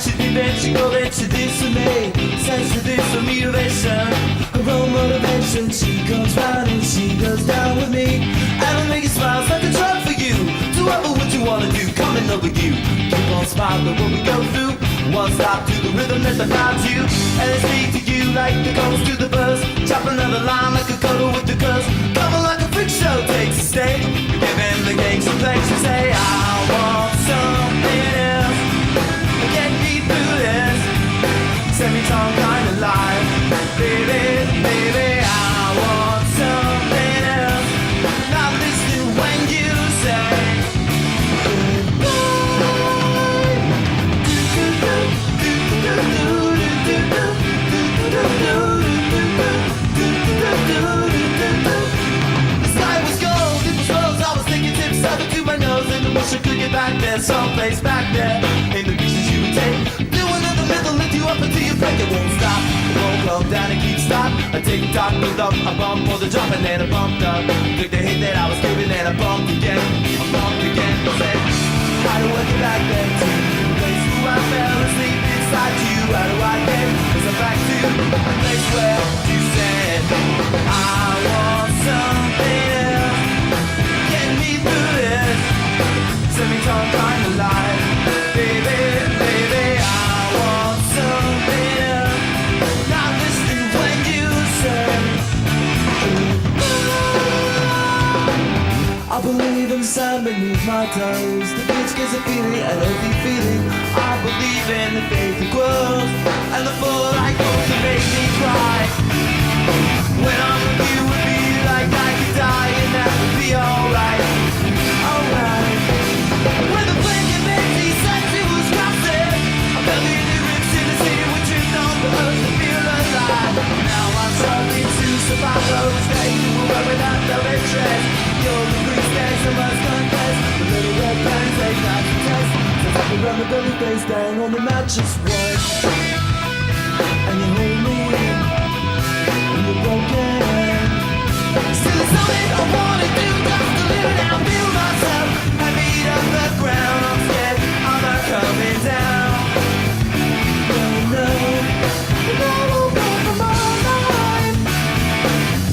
should be ventricle into this for me. Sense to this for motivation. Her own motivation. She comes round and she goes down with me. And I'll make it smiles like a drug for you. Do whatever what you wanna do, come in love with you. Keep on smiling when we go through. One stop to the rhythm that defines you. And I speak to you like the chorus to the verse. Chop another line like a cuddle with the curse. Coming like a freak show takes a stage. Giving the gang some place to say, I want something else. Get me through this. Semi-tone kind of life. Baby, baby, I want something else. Not listening when you say I could get back there, someplace back there. In the pieces you would take. Doing another middle, lift you up until you break. It won't stop, it won't come down and keep stop. A tick tock, build up, a bump for the drop, and then a bumped up. Took the hit that I was giving, and I bumped again. I bumped again, I said, how do I get back there to the place who I fell asleep inside you? How do I get back to the place where you said, I want something else. Get me through this. Semi-tone kind of life. Baby, baby, I want something else. Not listening when you say I believe in the sand beneath my toes. The beach gives a feeling, a healthy feeling. I believe in the faith that grows. And the full light goes to make me cry. When I'm with you, it would be like I could die, and that would be alright. Alright. When the blanket empty said she was crossing, I felt the lyrics in the city with truth on the earth to feel alive. Now I'm struggling to survive those days. You were wearing out the red dress. You're the green stains, I must confess. The little red pants, they got to test. Since I could run the belly face down on the mattress once. And you hold me in, and you're broken. Still it's something I wanna do, just to live it and feel myself. I beat up the ground, I'm scared I'm not coming down. No, no, no, no, from my life.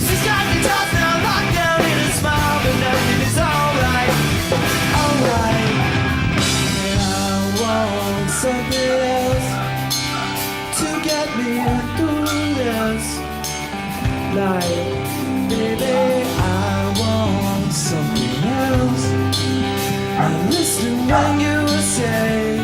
She's got me tossed now, locked down in a smile, but nothing is alright, alright. And I want something else to get me through this life. Baby, I want something else. I'm listening when you say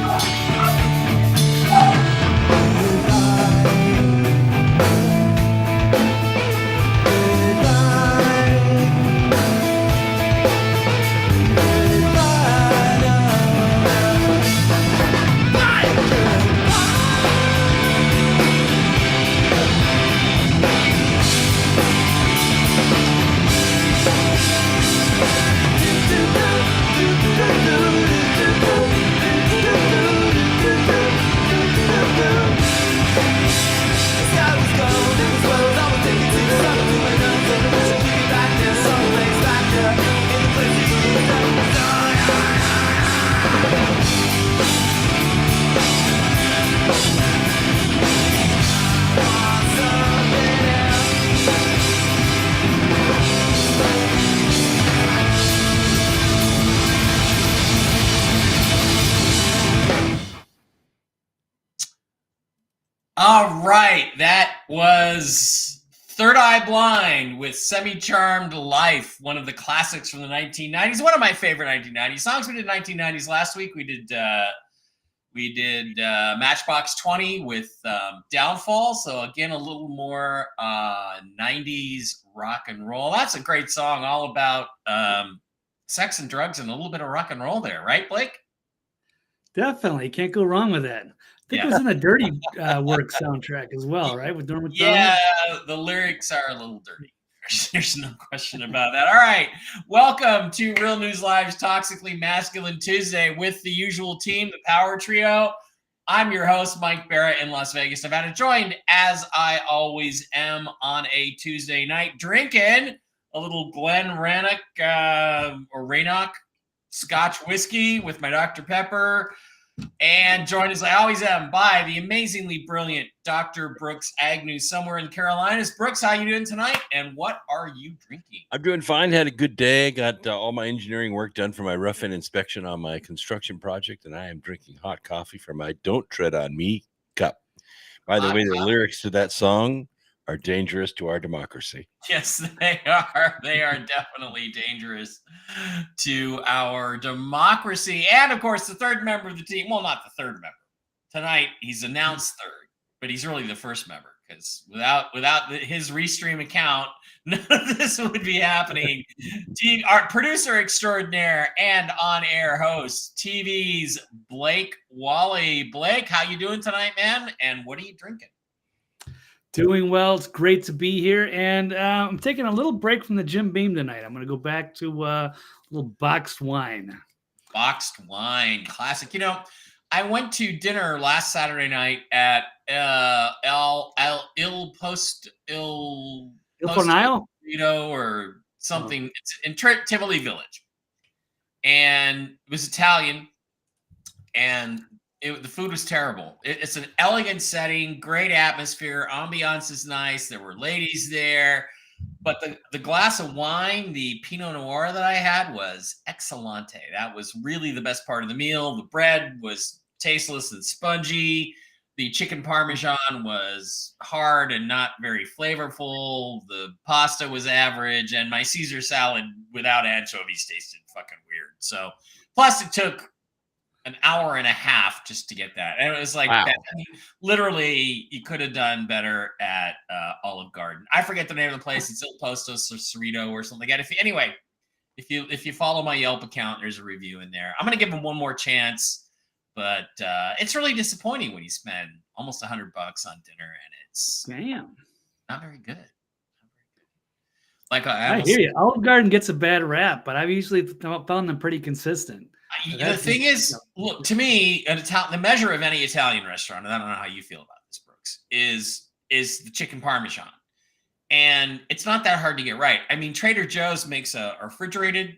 All right, that was Third Eye Blind with Semi-Charmed Life, one of the classics from the 1990s. One of my favorite 1990s songs. We did 1990s last week. We did Matchbox 20 with Downfall. So again, a little more 90s rock and roll. That's a great song, all about sex and drugs and a little bit of rock and roll there, right, Blake? Definitely. Can't go wrong with that. I think it was in the Dirty Work soundtrack as well, right? With Norm Macdonald. Yeah, the lyrics are a little dirty. There's no question about that. All right. Welcome to Real News Live's Toxically Masculine Tuesday with the usual team, the Power Trio. I'm your host, Mike Barrett in Las Vegas, Nevada, joined as I always am on a Tuesday night, drinking a little Glen Rannoch or Raynoch Scotch whiskey with my Dr. Pepper. And joined as I always am by the amazingly brilliant Dr. Brooks Agnew, somewhere in Carolinas. Brooks, how you doing tonight? And what are you drinking? I'm doing fine. Had a good day. Got all my engineering work done for my rough-in inspection on my construction project, and I am drinking hot coffee from my "Don't Tread on Me" cup. By the way, the lyrics to that song are dangerous to our democracy. Yes, they are. They are definitely dangerous to our democracy. And of course, the third member of the team. Well, not the third member. Tonight, he's announced third, but he's really the first member because without his Restream account, none of this would be happening. Our producer extraordinaire and on-air host, TV's Blake Wally. Blake, how you doing tonight, man? And what are you drinking? Doing well. It's great to be here. And I'm taking a little break from the Jim Beam tonight. I'm going to go back to a little boxed wine. Boxed wine. Classic. You know, I went to dinner last Saturday night at Il Fornile? or something. It's in Tivoli Village. And it was Italian. And the food was terrible. It's an elegant setting, great atmosphere, ambiance is nice. There were ladies there, but the glass of wine, the Pinot Noir that I had was excellente. That was really the best part of the meal. The bread was tasteless and spongy. The chicken parmesan was hard and not very flavorful. The pasta was average, and my Caesar salad without anchovies tasted fucking weird. So, plus it took an hour and a half just to get that. And it was like, wow. I mean, literally, you could have done better at Olive Garden. I forget the name of the place. It's Il Postos or Cerrito or something like that. If you follow my Yelp account, there's a review in there. I'm going to give him one more chance, but it's really disappointing when you spend almost $100 on dinner and it's not very good. Like I hear you. Olive Garden gets a bad rap, but I've usually found them pretty consistent. The thing is, look, to me, the measure of any Italian restaurant, and I don't know how you feel about this, Brooks, is the chicken parmesan. And it's not that hard to get right. I mean, Trader Joe's makes a refrigerated,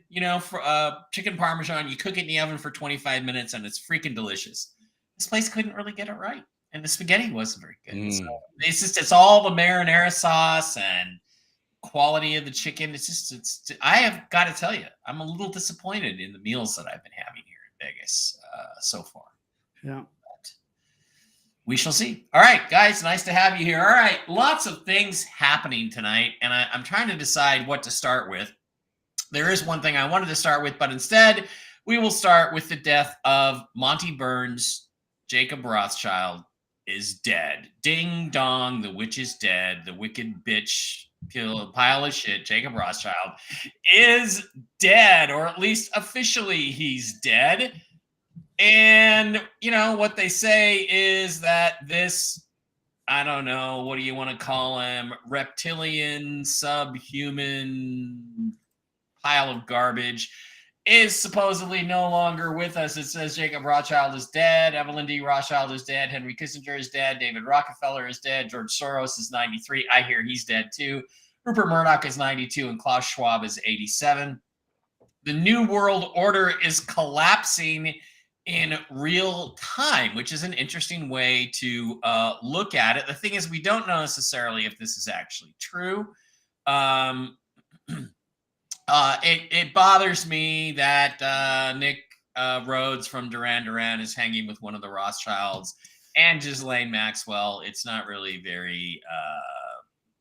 chicken parmesan. You cook it in the oven for 25 minutes, and it's freaking delicious. This place couldn't really get it right. And the spaghetti wasn't very good. So it's all the marinara sauce and quality of the chicken. I have got to tell you, I'm a little disappointed in the meals that I've been having here in Vegas so far. Yeah. But we shall see. All right, guys, nice to have you here. All right, lots of things happening tonight, and I'm trying to decide what to start with. There is one thing I wanted to start with, but instead we will start with the death of Monty Burns. Jacob Rothschild is dead. Ding dong, the witch is dead. The wicked bitch pile of shit, Jacob Rothschild, is dead, or at least officially he's dead. And, what they say is that this, I don't know, what do you want to call him, reptilian, subhuman pile of garbage is supposedly no longer with us. It says Jacob Rothschild is dead. Evelyn D. Rothschild is dead. Henry Kissinger is dead. David Rockefeller is dead. George Soros is 93. I hear he's dead too. Rupert Murdoch is 92 and Klaus Schwab is 87. The New World Order is collapsing in real time, which is an interesting way to look at it. The thing is, we don't know necessarily if this is actually true. It bothers me that Nick Rhodes from Duran Duran is hanging with one of the Rothschilds and Ghislaine Maxwell. It's not really very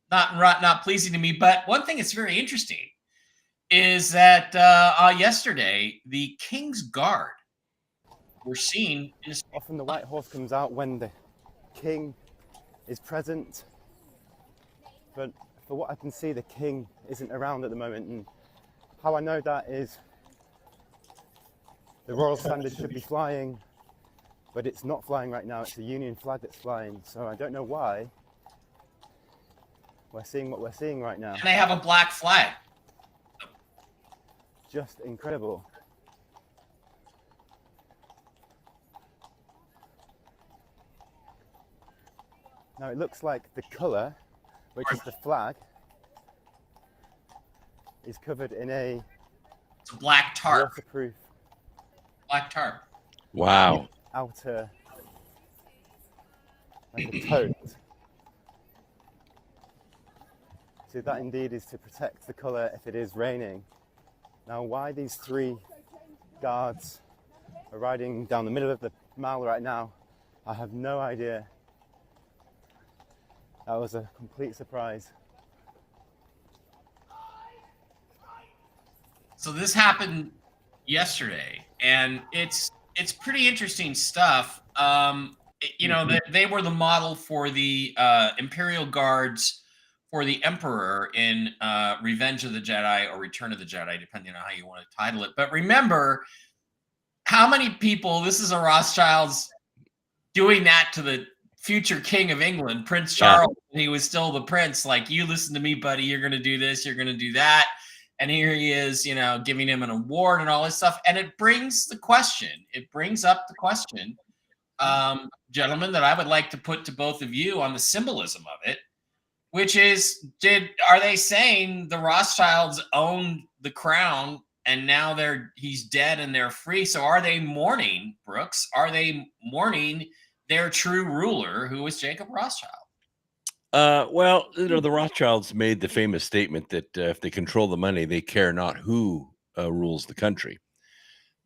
not pleasing to me. But one thing that's very interesting is that yesterday the King's Guard were seen. Often the white horse comes out when the king is present, but for what I can see, the king isn't around at the moment. And how I know that is the royal standard should be flying, but it's not flying right now. It's the Union flag that's flying. So I don't know why we're seeing what we're seeing right now. And they have a black flag. Just incredible. Now it looks like the colour, which is the flag, is covered in it's a black tarp. waterproof. Black tarp. Wow. outer, like a tote. So that indeed is to protect the colour if it is raining. Now, why these 3 guards are riding down the middle of the mall right now, I have no idea. That was a complete surprise. So this happened yesterday, and it's pretty interesting stuff. You know, they were the model for the Imperial Guards for the Emperor in Revenge of the Jedi or Return of the Jedi, depending on how you want to title it. But remember, how many people, this is a Rothschilds doing that to the future King of England, Prince Charles, when he was still the prince, like, you listen to me, buddy, you're going to do this, you're going to do that. And here he is, you know, giving him an award and all this stuff. And it brings up the question, gentlemen, that I would like to put to both of you on the symbolism of it, which is, are they saying the Rothschilds owned the crown and now he's dead and they're free? So are they mourning, Brooks? Are they mourning their true ruler, who was Jacob Rothschild? Well, you know, the Rothschilds made the famous statement that if they control the money, they care not who rules the country,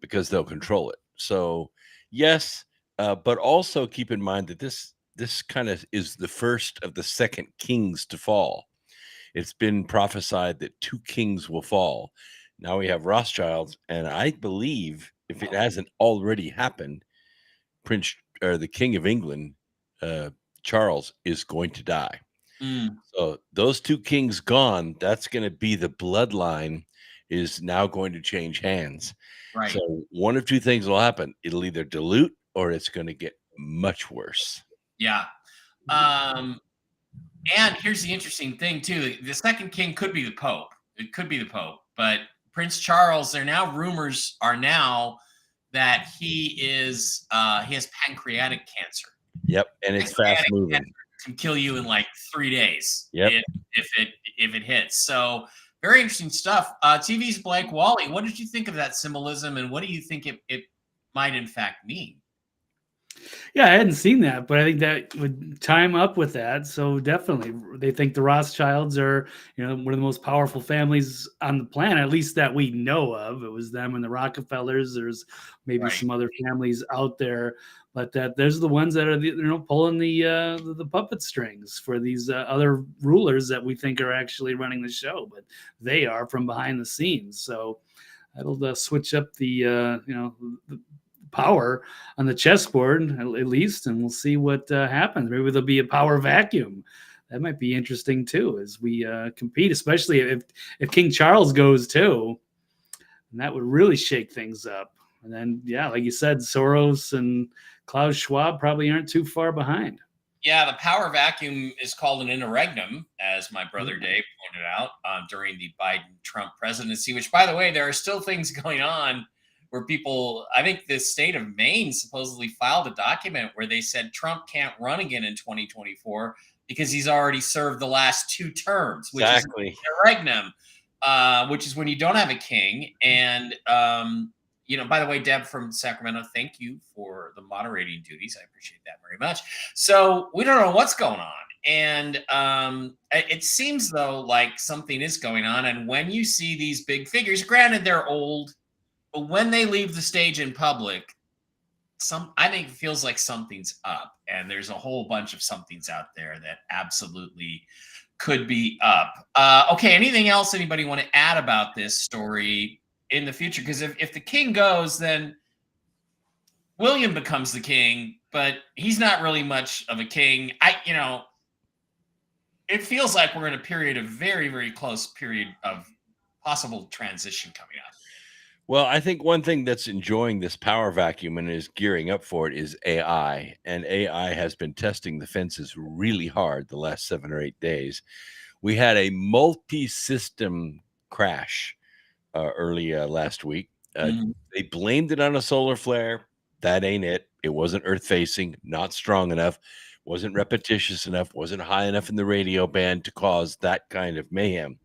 because they'll control it. So, yes, but also keep in mind that this kind of is the first of the second kings to fall. It's been prophesied that 2 kings will fall. Now we have Rothschilds, and I believe, if it hasn't already happened, the King of England, Charles, is going to die. So those 2 kings gone, that's going to be the bloodline is now going to change hands. Right. So one of 2 things will happen. It'll either dilute or it's going to get much worse. Yeah. And here's the interesting thing too. The second king could be the Pope. It could be the Pope, but Prince Charles, rumors are now that he has pancreatic cancer. Yep. And it's fast moving. Can kill you in like 3 days. Yep. If it hits. So very interesting stuff. TV's Blake Wally, what did you think of that symbolism, and what do you think it might in fact mean? Yeah, I hadn't seen that, but I think that would time up with that. So definitely, they think the Rothschilds are, you know, one of the most powerful families on the planet, at least that we know of. It was them and the Rockefellers. There's maybe some other families out there, but that there's the ones that are pulling the puppet strings for these other rulers that we think are actually running the show, but they are from behind the scenes. So that'll switch up the power on the chessboard at least, and we'll see what happens. Maybe there'll be a power vacuum. That might be interesting too, as we compete, especially if King Charles goes too, and that would really shake things up. And then, yeah, like you said, Soros and Klaus Schwab probably aren't too far behind. Yeah, the power vacuum is called an interregnum, as my brother Dave pointed out during the Biden-Trump presidency, which, by the way, there are still things going on where people, I think the state of Maine supposedly filed a document where they said Trump can't run again in 2024 because he's already served the last 2 terms, which is interregnum, which is when you don't have a king. And, by the way, Deb from Sacramento, thank you for the moderating duties. I appreciate that very much. So we don't know what's going on. And it seems, though, like something is going on. And when you see these big figures, granted, they're old, but when they leave the stage in public, I think it feels like something's up, and there's a whole bunch of somethings out there that absolutely could be up. Okay, anything else anybody want to add about this story in the future? Because if the king goes, then William becomes the king, but he's not really much of a king. It feels like we're in a period of very, very close period of possible transition coming up. Well, I think one thing that's enjoying this power vacuum and is gearing up for it is AI. And AI has been testing the fences really hard the last 7 or 8 days. We had a multi-system crash early last week. They blamed it on a solar flare. That ain't it. It wasn't earth-facing, not strong enough, wasn't repetitious enough, wasn't high enough in the radio band to cause that kind of mayhem.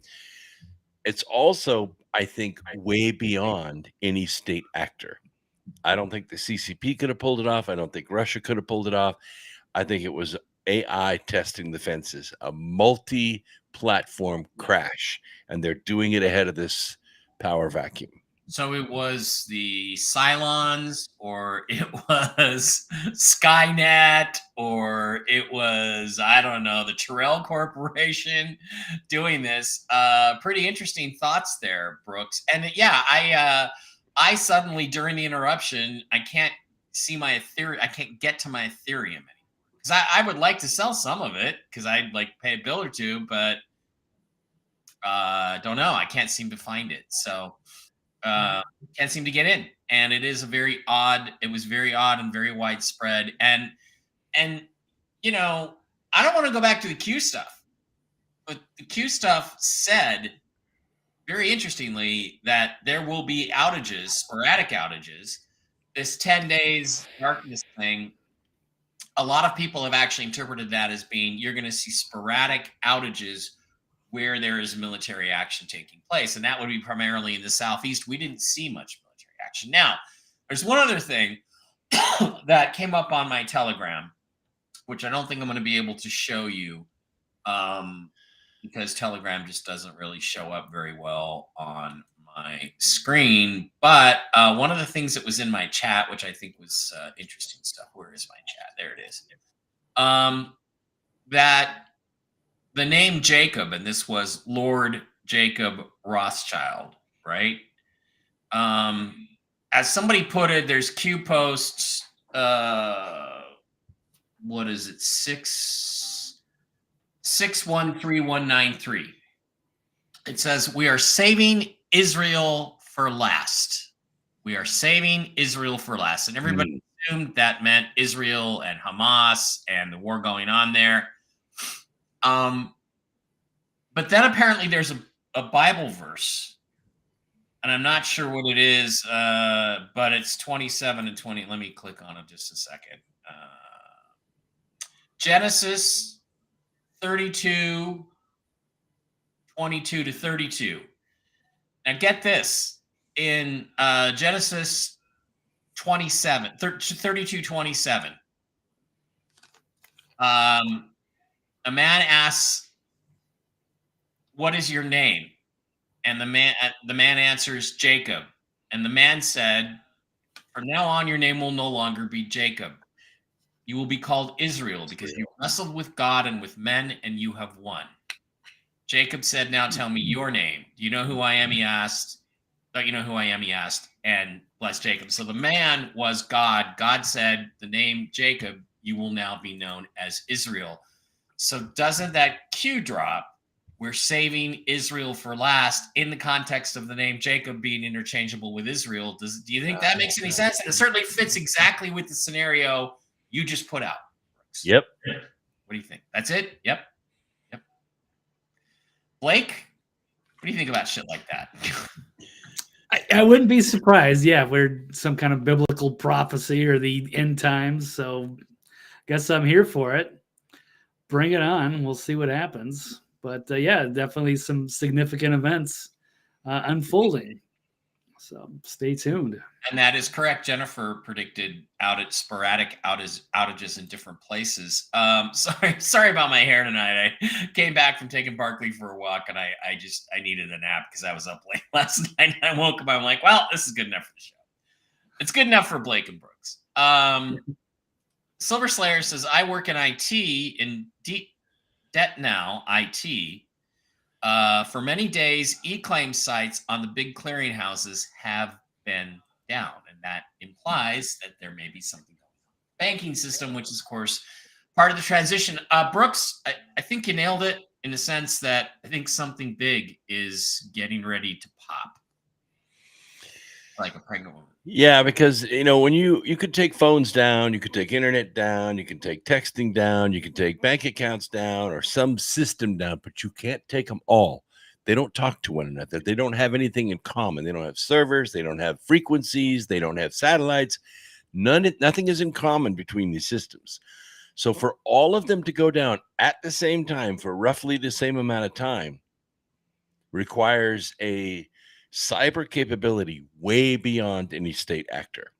It's also, I think, way beyond any state actor. I don't think the CCP could have pulled it off. I don't think Russia could have pulled it off. I think it was AI testing the fences, a multi-platform crash, and they're doing it ahead of this power vacuum. So it was the Cylons, or it was Skynet, or it was, I don't know, the Terrell Corporation doing this. Pretty interesting thoughts there, Brooks. And yeah, I suddenly, during the interruption, I can't see my Ethereum. I can't get to my Ethereum anymore. Because I would like to sell some of it because I'd like pay a bill or two, but don't know. I can't seem to find it. So can't seem to get in. And it was very odd and very widespread. And you know, I don't want to go back to the Q stuff, but the Q stuff said very interestingly that there will be outages, sporadic outages. This 10 days darkness thing, a lot of people have actually interpreted that as being you're going to see sporadic outages where there is military action taking place. And that would be primarily in the Southeast. We didn't see much military action. Now, there's one other thing that came up on my Telegram, which I don't think I'm going to be able to show you because Telegram just doesn't really show up very well on my screen. But one of the things that was in my chat, which I think was interesting stuff. Where is my chat? There it is. That the name Jacob, and this was Lord Jacob Rothschild, right? As somebody put it, there's Q posts. What is it? 613193. It says, we are saving Israel for last. We are saving Israel for last. And everybody assumed that meant Israel and Hamas and the war going on there. But then apparently there's a Bible verse, and I'm not sure what it is, but it's 27 and 20. Let me click on it just a second. Genesis 32, 22 to 32. Now get this. In Genesis 32, 27, a man asks, what is your name? And the man answers, Jacob. And the man said, from now on, your name will no longer be Jacob. You will be called Israel because you wrestled with God and with men, and you have won. Jacob said, now tell me your name. Do you know who I am? He asked. Don't you know who I am? He asked, and blessed Jacob. So the man was God. God said, the name Jacob, you will now be known as Israel. So doesn't that cue drop? We're saving Israel for last in the context of the name Jacob being interchangeable with Israel. Do you think that makes any sense? And it certainly fits exactly with the scenario you just put out. Yep. What do you think? That's it? Yep. Blake, what do you think about shit like that? I wouldn't be surprised. Yeah, we're some kind of biblical prophecy or the end times. So guess I'm here for it. Bring it on. We'll see what happens. But yeah, definitely some significant events unfolding. So stay tuned. And that is correct. Jennifer predicted sporadic outages in different places. Sorry about my hair tonight. I came back from taking Barkley for a walk, and I needed a nap because I was up late last night. And I woke up. I'm like, well, this is good enough for the show. It's good enough for Blake and Brooks. Silver Slayer says, I work in IT in debt now, IT. For many days, e-claim sites on the big clearinghouses have been down, and that implies that there may be something going on. Banking system, which is, of course, part of the transition. Brooks, I think you nailed it in the sense that I think something big is getting ready to pop, like a pregnant woman. Yeah, because when you could take phones down, you could take internet down, you can take texting down, you can take bank accounts down or some system down, but you can't take them all. They don't talk to one another. They don't have anything in common. They don't have servers. They don't have frequencies. They don't have satellites. Nothing is in common between these systems. So for all of them to go down at the same time for roughly the same amount of time requires a cyber capability way beyond any state actor.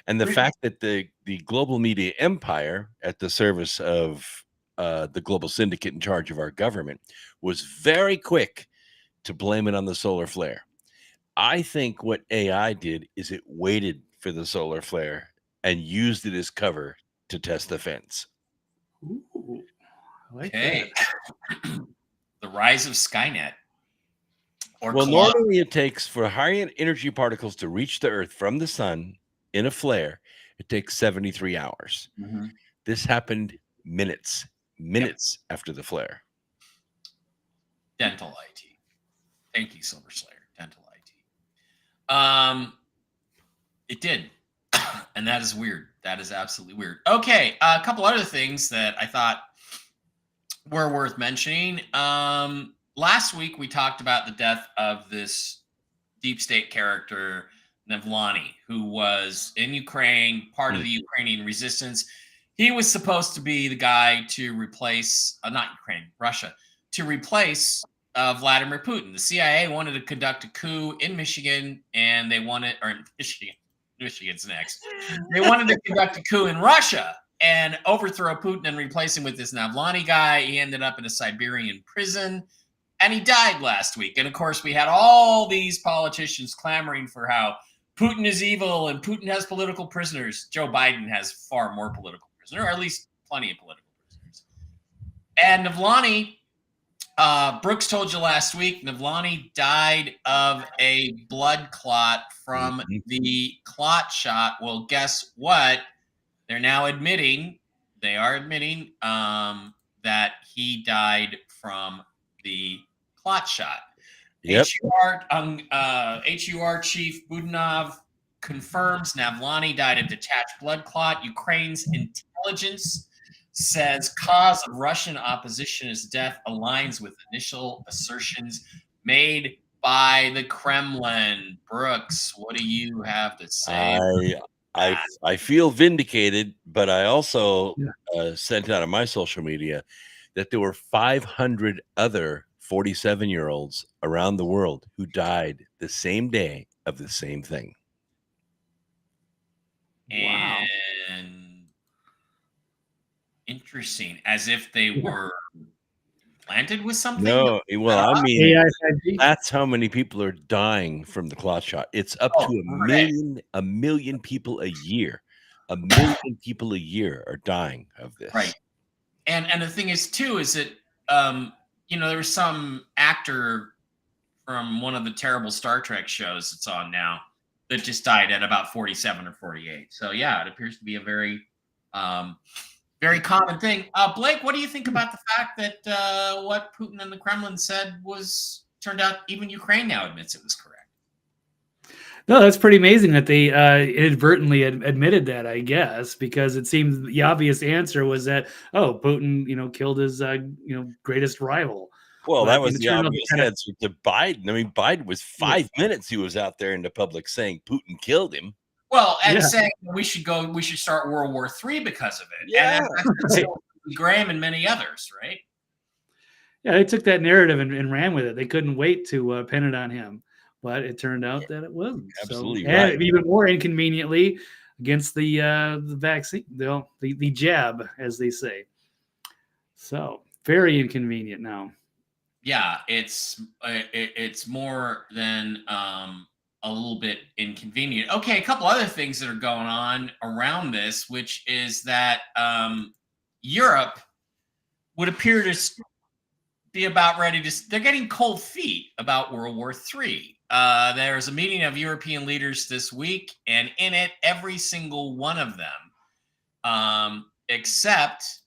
And the fact that the global media empire at the service of the global syndicate in charge of our government was very quick to blame it on the solar flare. I think what AI did is it waited for the solar flare and used it as cover to test the fence. Ooh, I like Okay. that. The rise of Skynet. Or Well, Claude. normally it takes for high energy particles to reach the Earth from the sun in a flare, it takes 73 hours. Mhm. This happened minutes after the flare. Dental IT. Thank you, Silver Slayer. Dental IT. It did. And that is weird. That is absolutely weird. Okay, a couple other things that I thought were worth mentioning. Last week we talked about the death of this deep state character, Nevlani, who was in Ukraine, part of the Ukrainian resistance. He was supposed to be the guy to replace, not Ukraine, Russia, to replace Vladimir Putin. The CIA wanted to conduct a coup in Michigan, and they wanted, or in Michigan's next. They wanted to conduct a coup in Russia and overthrow Putin and replace him with this Navlani guy. He ended up in a Siberian prison, and he died last week. And of course, we had all these politicians clamoring for how Putin is evil and Putin has political prisoners. Joe Biden has far more political prisoners, or at least plenty of political prisoners. And Navlani, Brooks told you last week, Navlani died of a blood clot from the clot shot. Well, guess what? They're now admitting, that he died from the clot shot. Yep. HUR Chief Budanov confirms Navlani died of detached blood clot. Ukraine's intelligence says cause of Russian opposition's death aligns with initial assertions made by the Kremlin. Brooks, what do you have to say? I feel vindicated, but I also sent out on my social media that there were 500 other 47-year-olds around the world who died the same day of the same thing. Wow. And interesting, as if they were planted with something. No, well, I mean, AI 5G. that's how many people are dying from the clot shot. It's up to a million people a year. A million people a year are dying of this. Right. And the thing is too is that there was some actor from one of the terrible Star Trek shows that's on now that just died at about 47 or 48. So yeah, it appears to be a very very common thing. Blake, what do you think about the fact that what Putin and the Kremlin said turned out even Ukraine now admits it was correct? No, that's pretty amazing that they inadvertently admitted that, I guess, because it seems the obvious answer was that, Putin, killed his, greatest rival. Well, But that was it the turned out obvious kinda- answer to Biden. I mean, Biden was 5 minutes he was out there in the public saying Putin killed him. Well, and Yeah. saying we should start World War III because of it. Yeah. And that's Graham and many others, right? Yeah, they took that narrative and ran with it. They couldn't wait to pin it on him, but it turned out that it wasn't. Absolutely and right. even more inconveniently, against the vaccine, the jab, as they say. So very inconvenient now. Yeah, it's more than a little bit inconvenient. Okay, a couple other things that are going on around this, which is that Europe would appear to be about ready to. They're getting cold feet about World War III. There's a meeting of European leaders this week, and in it, every single one of them, except.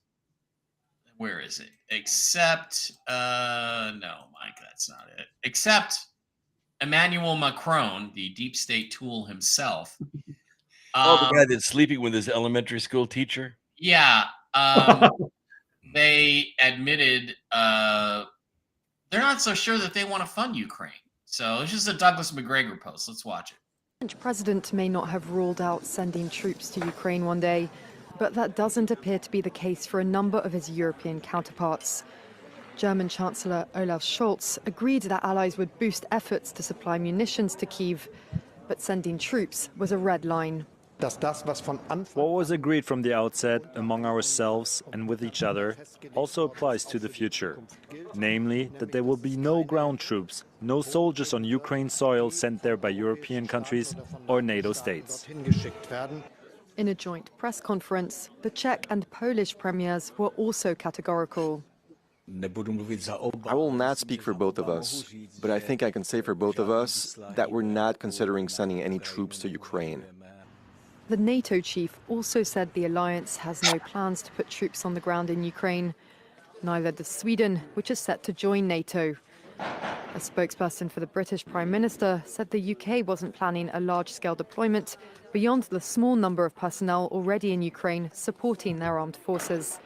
Where is it? Except, no, Mike, that's not it. Except Emmanuel Macron, the deep state tool himself. The guy that's sleeping with his elementary school teacher? Yeah. They admitted they're not so sure that they want to fund Ukraine. So this is a Douglas McGregor post. Let's watch it. The French president may not have ruled out sending troops to Ukraine one day, but that doesn't appear to be the case for a number of his European counterparts. German Chancellor Olaf Scholz agreed that allies would boost efforts to supply munitions to Kyiv, but sending troops was a red line. What was agreed from the outset among ourselves and with each other also applies to the future. Namely, that there will be no ground troops, no soldiers on Ukraine soil sent there by European countries or NATO states. In a joint press conference, the Czech and Polish premiers were also categorical. I will not speak for both of us, but I think I can say for both of us that we're not considering sending any troops to Ukraine. The NATO chief also said the alliance has no plans to put troops on the ground in Ukraine. Neither does Sweden, which is set to join NATO. A spokesperson for the British Prime Minister said the UK wasn't planning a large-scale deployment beyond the small number of personnel already in Ukraine supporting their armed forces.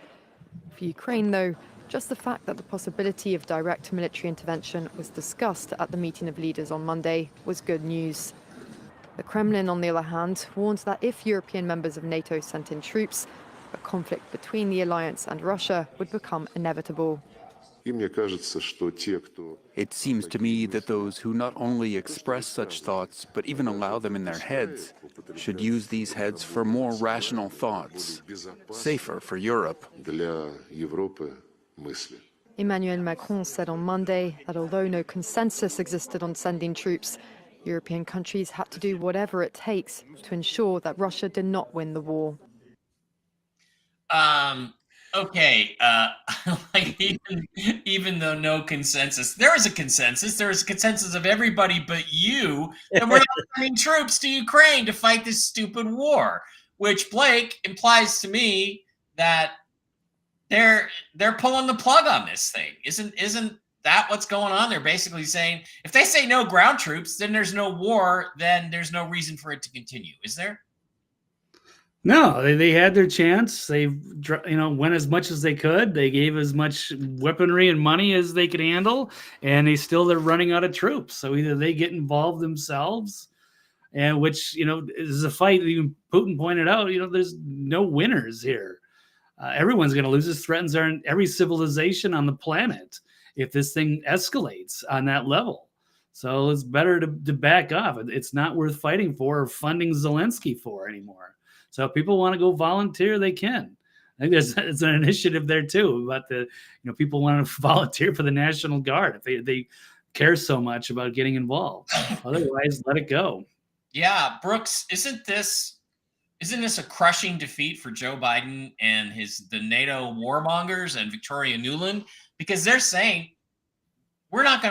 For Ukraine, though, just the fact that the possibility of direct military intervention was discussed at the meeting of leaders on Monday was good news. The Kremlin, on the other hand, warned that if European members of NATO sent in troops, a conflict between the alliance and Russia would become inevitable. It seems to me that those who not only express such thoughts, but even allow them in their heads, should use these heads for more rational thoughts, safer for Europe. Emmanuel Macron said on Monday that although no consensus existed on sending troops, European countries had to do whatever it takes to ensure that Russia did not win the war. Okay. Like even though no consensus, there is a consensus. There is a consensus of everybody but you that we're not sending troops to Ukraine to fight this stupid war, which, Blake, implies to me that they're pulling the plug on this thing. Isn't that what's going on? They're basically saying if they say no ground troops, then there's no war, then there's no reason for it to continue. Is there? No, they had their chance. They went as much as they could. They gave as much weaponry and money as they could handle, and they're running out of troops. So either they get involved themselves, and which is a fight. Even Putin pointed out, there's no winners here. Everyone's going to lose. This threatens every civilization on the planet if this thing escalates on that level. So it's better to back off. It's not worth fighting for or funding Zelensky for anymore. So if people want to go volunteer, they can. I think it's an initiative there too about people want to volunteer for the National Guard if they care so much about getting involved. Otherwise, let it go. Yeah, Brooks, isn't this a crushing defeat for Joe Biden and the NATO warmongers and Victoria Nuland? Because they're saying we're not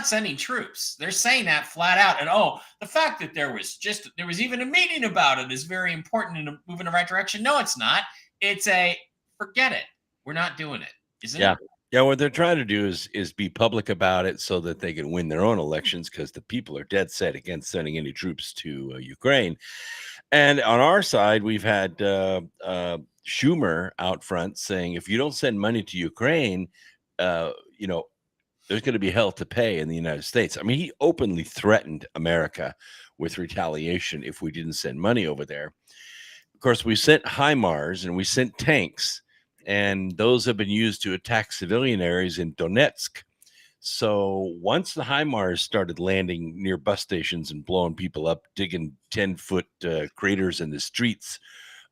sending troops. They're saying that flat out. And the fact that there was even a meeting about it is very important and a move in the right direction. No, it's not. It's forget it. We're not doing it. Isn't it? Yeah, what they're trying to do is be public about it so that they can win their own elections, because the people are dead set against sending any troops to Ukraine. And on our side, we've had Schumer out front saying, if you don't send money to Ukraine, there's going to be hell to pay in the United States. I mean, he openly threatened America with retaliation if we didn't send money over there. Of course, we sent HIMARS and we sent tanks, and those have been used to attack civilian areas in Donetsk. So once the HIMARS started landing near bus stations and blowing people up, digging 10-foot craters in the streets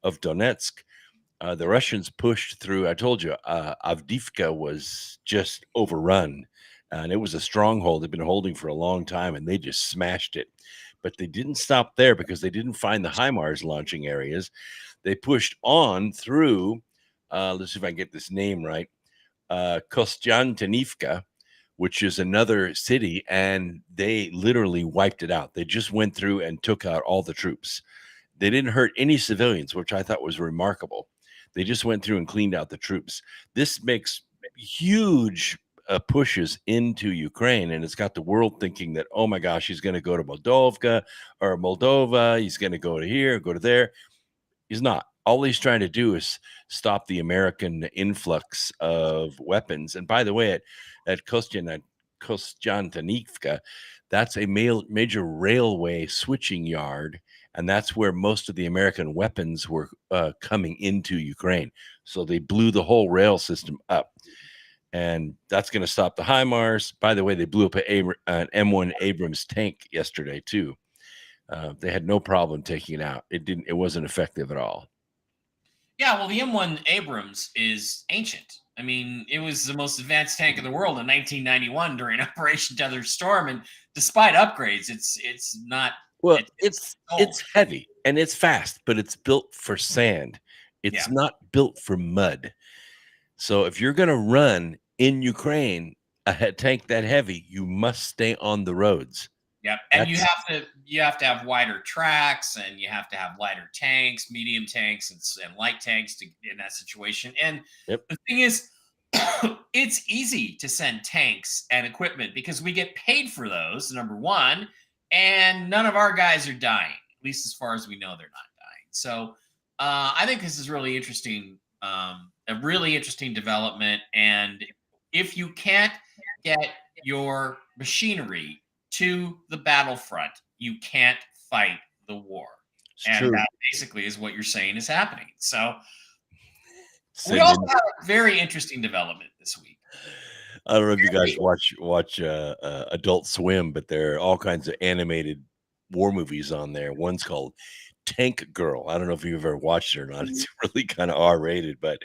of Donetsk, the Russians pushed through. I told you, Avdiivka was just overrun, and it was a stronghold they've been holding for a long time, and they just smashed it. But they didn't stop there because they didn't find the HIMARS launching areas. They pushed on through, let's see if I can get this name right, Kostiantynivka, which is another city, and they literally wiped it out. They just went through and took out all the troops. They didn't hurt any civilians, which I thought was remarkable. They just went through and cleaned out the troops. This makes huge pushes into Ukraine, and it's got the world thinking that, oh my gosh, he's going to go to Moldova. He's going to go to here, go to there. He's not. All he's trying to do is stop the American influx of weapons. And by the way, at Kostiantynivka, that's a major railway switching yard, and that's where most of the American weapons were coming into Ukraine. So they blew the whole rail system up, and that's going to stop the HIMARS. By the way, they blew up an M1 Abrams tank yesterday too. They had no problem taking it out. It wasn't effective at all. Yeah, well, the M1 Abrams is ancient. I mean, it was the most advanced tank in the world in 1991 during Operation Desert Storm, and despite upgrades, it's not. Well, it's heavy and it's fast, but it's built for sand. It's not built for mud. So if you're going to run in Ukraine a tank that heavy, you must stay on the roads. Yep, and you have to have wider tracks, and you have to have lighter tanks, medium tanks, and light tanks in that situation. And the thing is, it's easy to send tanks and equipment because we get paid for those. Number one, and none of our guys are dying, at least as far as we know, they're not dying. So I think this is really interesting, a really interesting development. And if you can't get your machinery to the battlefront, you can't fight the war. And that basically is what you're saying is happening. So we also have a very interesting development this week. I don't know if you guys watch Adult Swim, but there are all kinds of animated war movies on there. One's called Tank Girl. I don't know if you've ever watched it or not. It's really kind of R-rated, but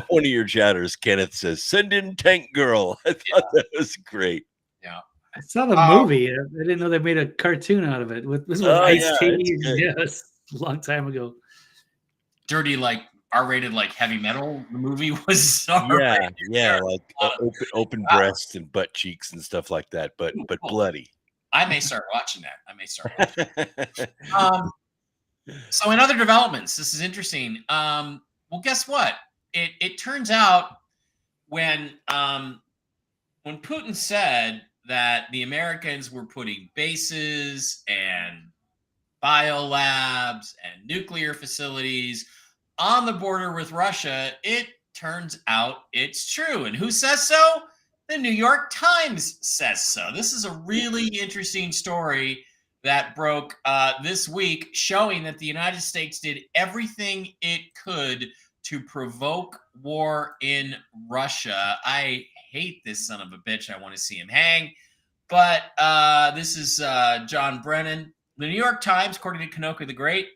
one of your chatters, Kenneth, says, "Send in Tank Girl." I thought that was great. Yeah. I saw the movie. I didn't know they made a cartoon out of it. This was Ice-T. Yes, a long time ago. Dirty, like R-rated, like heavy metal. The movie was R-rated. Yeah, like open breasts and butt cheeks and stuff like that, but bloody. I may start watching that. So in other developments, this is interesting. Well, guess what? It turns out when Putin said that the Americans were putting bases and biolabs and nuclear facilities on the border with Russia, it turns out it's true. And who says so? The New York Times says so. This is a really interesting story that broke this week, showing that the United States did everything it could to provoke war in Russia. I hate this son of a bitch. I want to see him hang. But this is John Brennan. The New York Times, according to Kanoka the Great,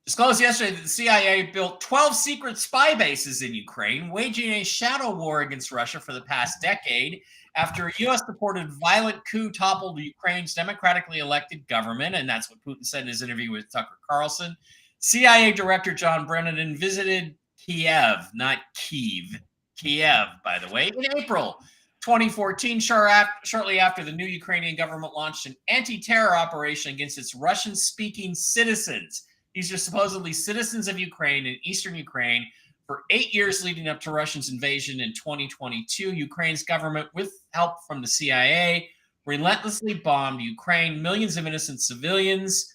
disclosed yesterday that the CIA built 12 secret spy bases in Ukraine, waging a shadow war against Russia for the past decade after a U.S.-supported violent coup toppled Ukraine's democratically elected government, and that's what Putin said in his interview with Tucker Carlson. CIA Director John Brennan visited Kiev, not Kyiv, Kiev, by the way, in April 2014, shortly after the new Ukrainian government launched an anti-terror operation against its Russian-speaking citizens. These are supposedly citizens of Ukraine and eastern Ukraine. For 8 years leading up to Russia's invasion in 2022, Ukraine's government, with help from the CIA, relentlessly bombed Ukraine. Millions of innocent civilians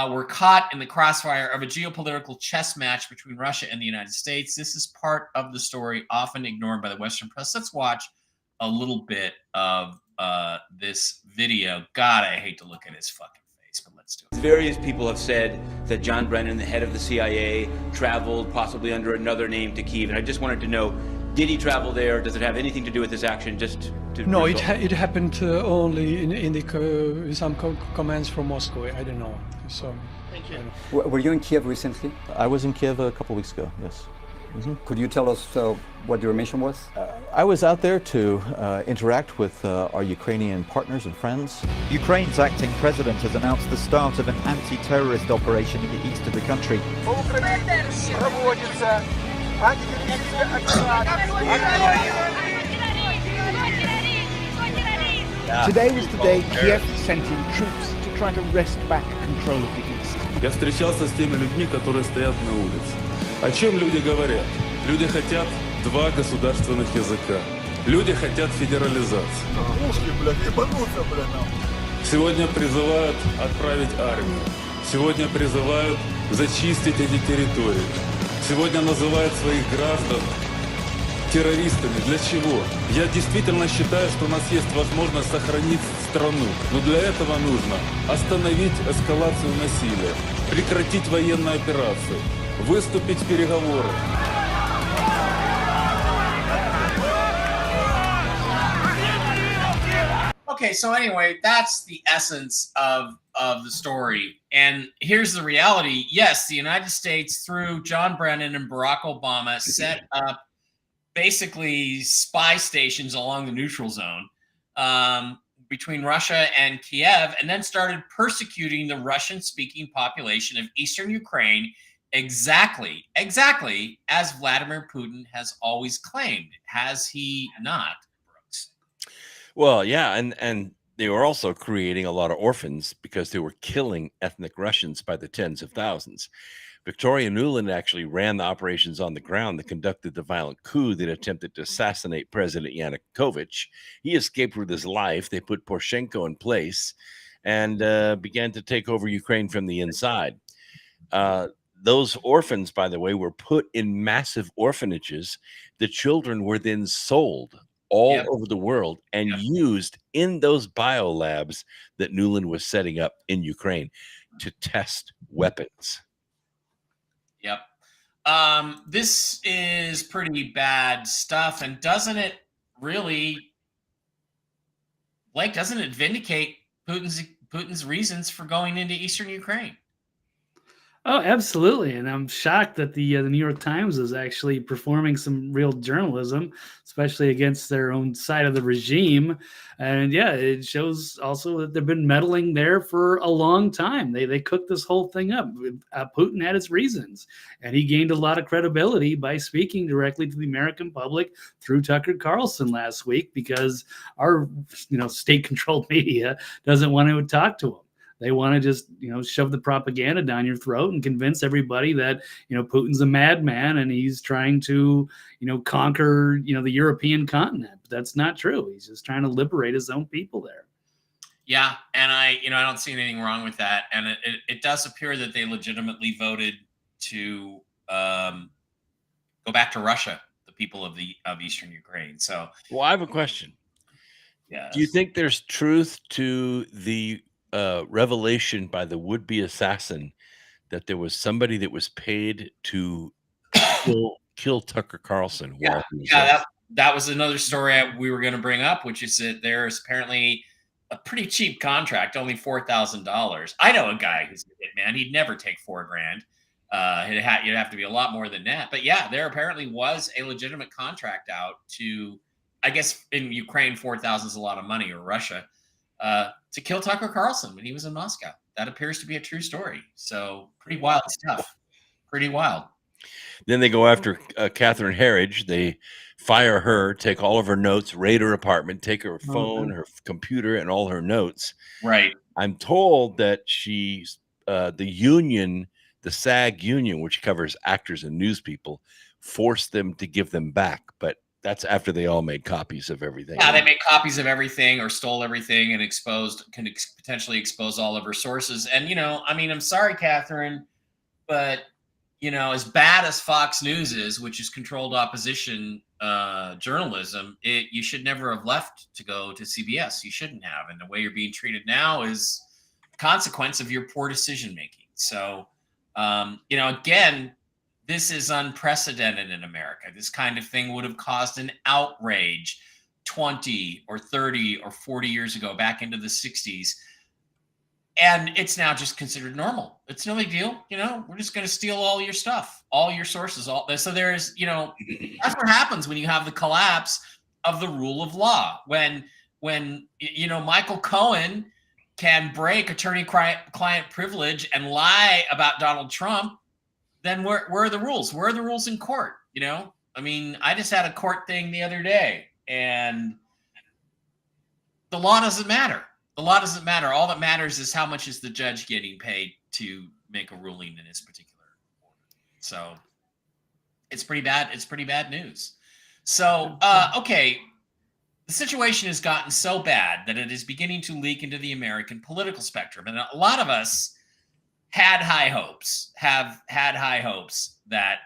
were caught in the crossfire of a geopolitical chess match between Russia and the United States. This is part of the story often ignored by the Western press. Let's watch a little bit of this video. God, I hate to look at his fucking face, but let's do it. Various people have said that John Brennan, the head of the CIA, traveled possibly under another name to Kyiv, and I just wanted to know, did he travel there? Does it have anything to do with this action? Just to no, it happened only in some commands from Moscow. I don't know. So, thank you. Were you in Kiev recently? I was in Kiev a couple weeks ago. Yes. Mm-hmm. Could you tell us what your mission was? I was out there to interact with our Ukrainian partners and friends. Ukraine's acting president has announced the start of an anti-terrorist operation in the east of the country. Today was the day Kiev sent in troops to try to wrest back control of the east. Я встречался с теми людьми, которые стоят на улице. О чем люди говорят? Люди хотят два государственных языка. Люди хотят федерализации. Сегодня призывают отправить армию. Сегодня призывают зачистить эти территории. Сегодня называют своих граждан террористами. Для чего? Я действительно считаю, что у нас есть возможность сохранить страну. Но для этого нужно остановить эскалацию насилия, прекратить военную операцию, выступить в переговоры. Okay, so anyway, that's the essence of of the story. And here's the reality. Yes, the United States, through John Brennan and Barack Obama, set up basically spy stations along the neutral zone between Russia and Kiev, and then started persecuting the Russian-speaking population of eastern Ukraine exactly as Vladimir Putin has always claimed. Has he not, Brooks? Well, yeah, and they were also creating a lot of orphans because they were killing ethnic Russians by the tens of thousands. Victoria Nuland actually ran the operations on the ground that conducted the violent coup that attempted to assassinate President Yanukovych. He escaped with his life. They put Poroshenko in place and began to take over Ukraine from the inside. Those orphans, by the way, were put in massive orphanages. The children were then sold all over the world and used in those biolabs that Nuland was setting up in Ukraine to test weapons. Yep. This is pretty bad stuff. And doesn't it really, Blake, doesn't it vindicate Putin's reasons for going into eastern Ukraine? Oh, absolutely. And I'm shocked that the New York Times is actually performing some real journalism, especially against their own side of the regime. And yeah, it shows also that they've been meddling there for a long time. They cooked this whole thing up. Putin had his reasons, and he gained a lot of credibility by speaking directly to the American public through Tucker Carlson last week, because our state-controlled media doesn't want to talk to him. They want to just, shove the propaganda down your throat and convince everybody that, Putin's a madman and he's trying to, conquer, the European continent. But that's not true. He's just trying to liberate his own people there. Yeah. And I don't see anything wrong with that. And it does appear that they legitimately voted to go back to Russia, the people of eastern Ukraine. So, well, I have a question. Yeah. Do you think there's truth to the revelation by the would-be assassin that there was somebody that was paid to kill Tucker Carlson? Yeah, that was another story we were going to bring up, which is that there's apparently a pretty cheap contract, only $4,000. I know a guy who's a hitman. He'd never take $4,000. You'd have to be a lot more than that. But yeah, there apparently was a legitimate contract out to, I guess in Ukraine, 4,000 is a lot of money, or Russia, to kill Tucker Carlson when he was in Moscow. That appears to be a true story. So pretty wild stuff. Pretty wild. Then they go after Catherine Herridge. They fire her, take all of her notes, raid her apartment, take her phone, her computer, and all her notes. Right. I'm told that she's the union, the SAG union, which covers actors and news people, forced them to give them back. But that's after they all made copies of everything. Yeah, they made copies of everything or stole everything and potentially expose all of her sources. And, I'm sorry, Catherine, but, as bad as Fox News is, which is controlled opposition journalism, you should never have left to go to CBS. You shouldn't have. And the way you're being treated now is a consequence of your poor decision-making. So, again, this is unprecedented in America. This kind of thing would have caused an outrage 20 or 30 or 40 years ago, back into the 60s. And it's now just considered normal. It's no big deal. We're just going to steal all your stuff, all your sources, all this. So there's, that's what happens when you have the collapse of the rule of law. When Michael Cohen can break attorney-client privilege and lie about Donald Trump, then where are the rules? Where are the rules in court? I just had a court thing the other day, and the law doesn't matter. The law doesn't matter. All that matters is how much is the judge getting paid to make a ruling in his particular order. So it's pretty bad. It's pretty bad news. So, okay. The situation has gotten so bad that it is beginning to leak into the American political spectrum. And a lot of us have had high hopes that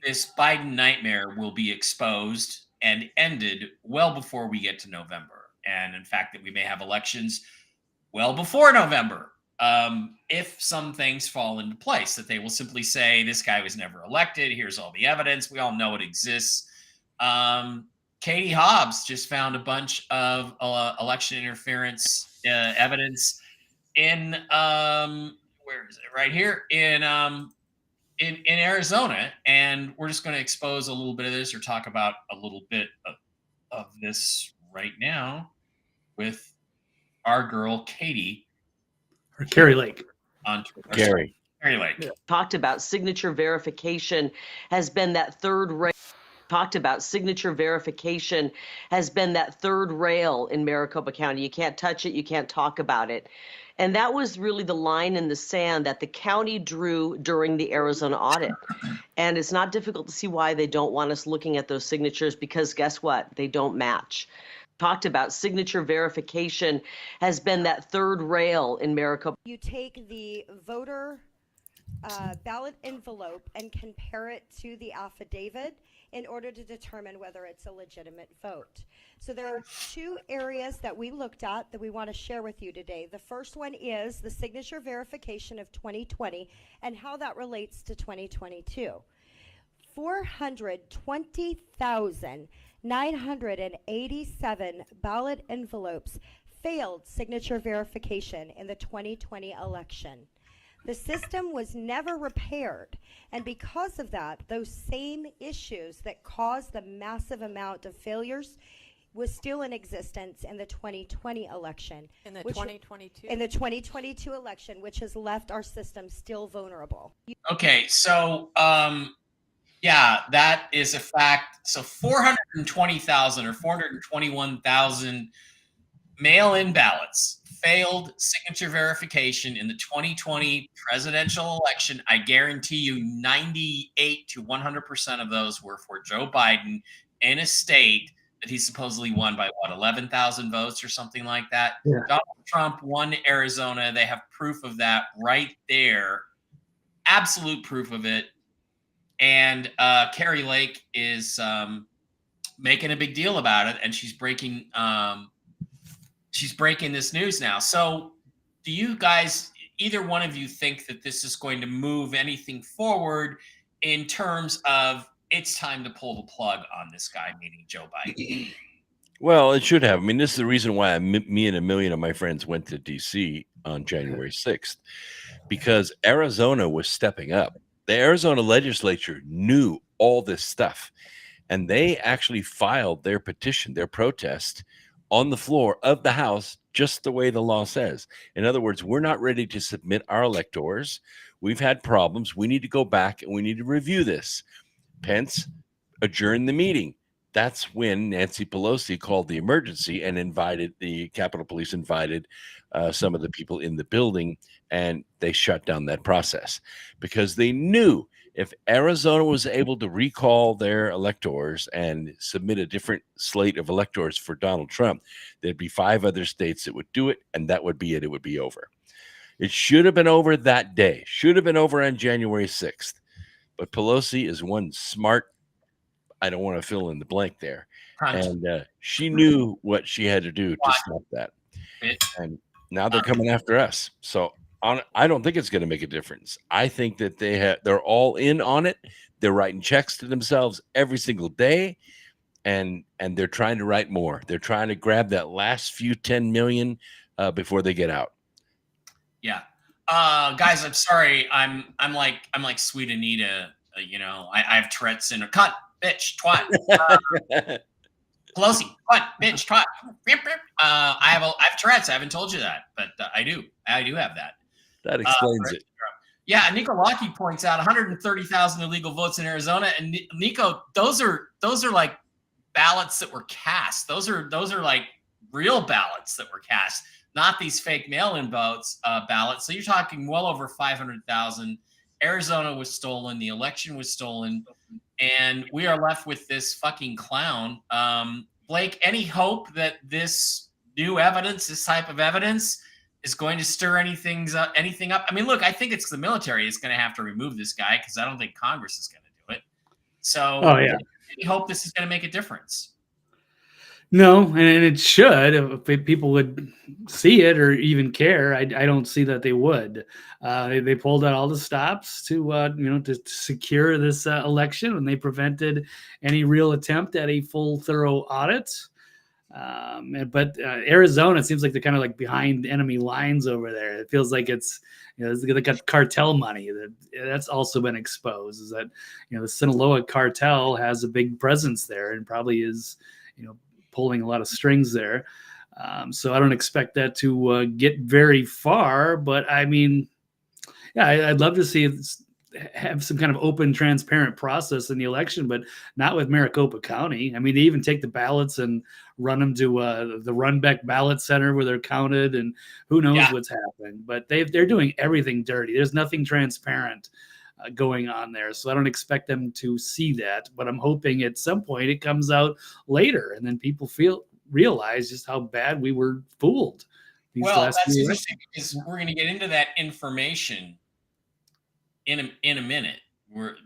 this Biden nightmare will be exposed and ended well before we get to November. And in fact, that we may have elections well before November, if some things fall into place, that they will simply say, this guy was never elected. Here's all the evidence. We all know it exists. Katie Hobbs just found a bunch of election interference evidence in where is it? Right here in Arizona, and we're just going to expose a little bit of this or talk about a little bit of this right now with our girl Katie Or Carrie Lake. on Twitter. Gary. Carrie Lake. Talked about signature verification has been that third rail. Talked about signature verification has been that third rail in Maricopa County. You can't touch it. You can't talk about it. And that was really the line in the sand that the county drew during the Arizona audit. And it's not difficult to see why they don't want us looking at those signatures, because guess what? They don't match. Talked about signature verification has been that third rail in Maricopa. You take the voter ballot envelope and compare it to the affidavit in order to determine whether it's a legitimate vote. So there are two areas that we looked at that we want to share with you today. The first one is the signature verification of 2020 and how that relates to 2022. 420,987 ballot envelopes failed signature verification in the 2020 election. The system was never repaired, and because of that, those same issues that caused the massive amount of failures was still in existence in the 2020 election. In the 2022? In the 2022 election, which has left our system still vulnerable. Okay, so yeah, that is a fact. So 420,000 or 421,000 mail-in ballots failed signature verification in the 2020 presidential election. I guarantee you 98 to 100% of those were for Joe Biden in a state that he supposedly won by, what, 11,000 votes or something like that? Yeah. Donald Trump won Arizona. They have proof of that right there. Absolute proof of it. And Carrie Lake is making a big deal about it, and she's breaking this news now. So do you guys, either one of you, think that this is going to move anything forward in terms of it's time to pull the plug on this guy, meaning Joe Biden? Well, it should have. I mean, this is the reason why me and a million of my friends went to D.C. on January 6th, because Arizona was stepping up. The Arizona legislature knew all this stuff, and they actually filed their petition, their protest, on the floor of the House, just the way the law says. In other words, we're not ready to submit our electors. We've had problems. We need to go back and we need to review this. Pence adjourned the meeting. That's when Nancy Pelosi called the emergency and invited the Capitol Police, invited some of the people in the building, and they shut down that process because they knew if Arizona was able to recall their electors and submit a different slate of electors for Donald Trump, there'd be 5 other states that would do it, and that would be it. It would be over. It should have been over that day, should have been over on January 6th. But Pelosi is one smart, I don't want to fill in the blank there. And she knew what she had to do to stop that. And now they're coming after us. So I don't think it's going to make a difference. I think that they're all in on it. They're writing checks to themselves every single day, and they're trying to write more. They're trying to grab that last few 10 million before they get out. Yeah, guys, I'm sorry. I'm like Sweet Anita. I have Tourette's syndrome. Cunt, bitch, twat. Pelosi, cunt, bitch, twat. I have Tourette's. I haven't told you that, but I do have that. That explains it. Yeah, Nico Lockey points out 130,000 illegal votes in Arizona, and Nico, those are like ballots that were cast. Those are like real ballots that were cast, not these fake mail-in ballots. So you're talking well over 500,000. Arizona was stolen. The election was stolen, and we are left with this fucking clown. Blake, any hope that this new evidence, this type of evidence, is going to stir anything up? I mean, look, I think it's the military is going to have to remove this guy because I don't think Congress is going to do it. So I hope this is going to make a difference. No, and it should. If people would see it or even care, I don't see that they would. They pulled out all the stops to secure this election, and they prevented any real attempt at a full, thorough audit. But Arizona seems like they're kind of like behind enemy lines over there. It feels like it's, they got cartel money that's also been exposed. Is that, the Sinaloa cartel has a big presence there and probably is, pulling a lot of strings there. So I don't expect that to get very far, but I mean, yeah, I'd love to see have some kind of open, transparent process in the election, but not with Maricopa County. I mean, they even take the ballots and run them to the Runbeck Ballot Center where they're counted, and who knows what's happening. But they're doing everything dirty. There's nothing transparent going on there, so I don't expect them to see that. But I'm hoping at some point it comes out later, and then people realize just how bad we were fooled. Well, that's interesting because we're going to get into that information in a minute,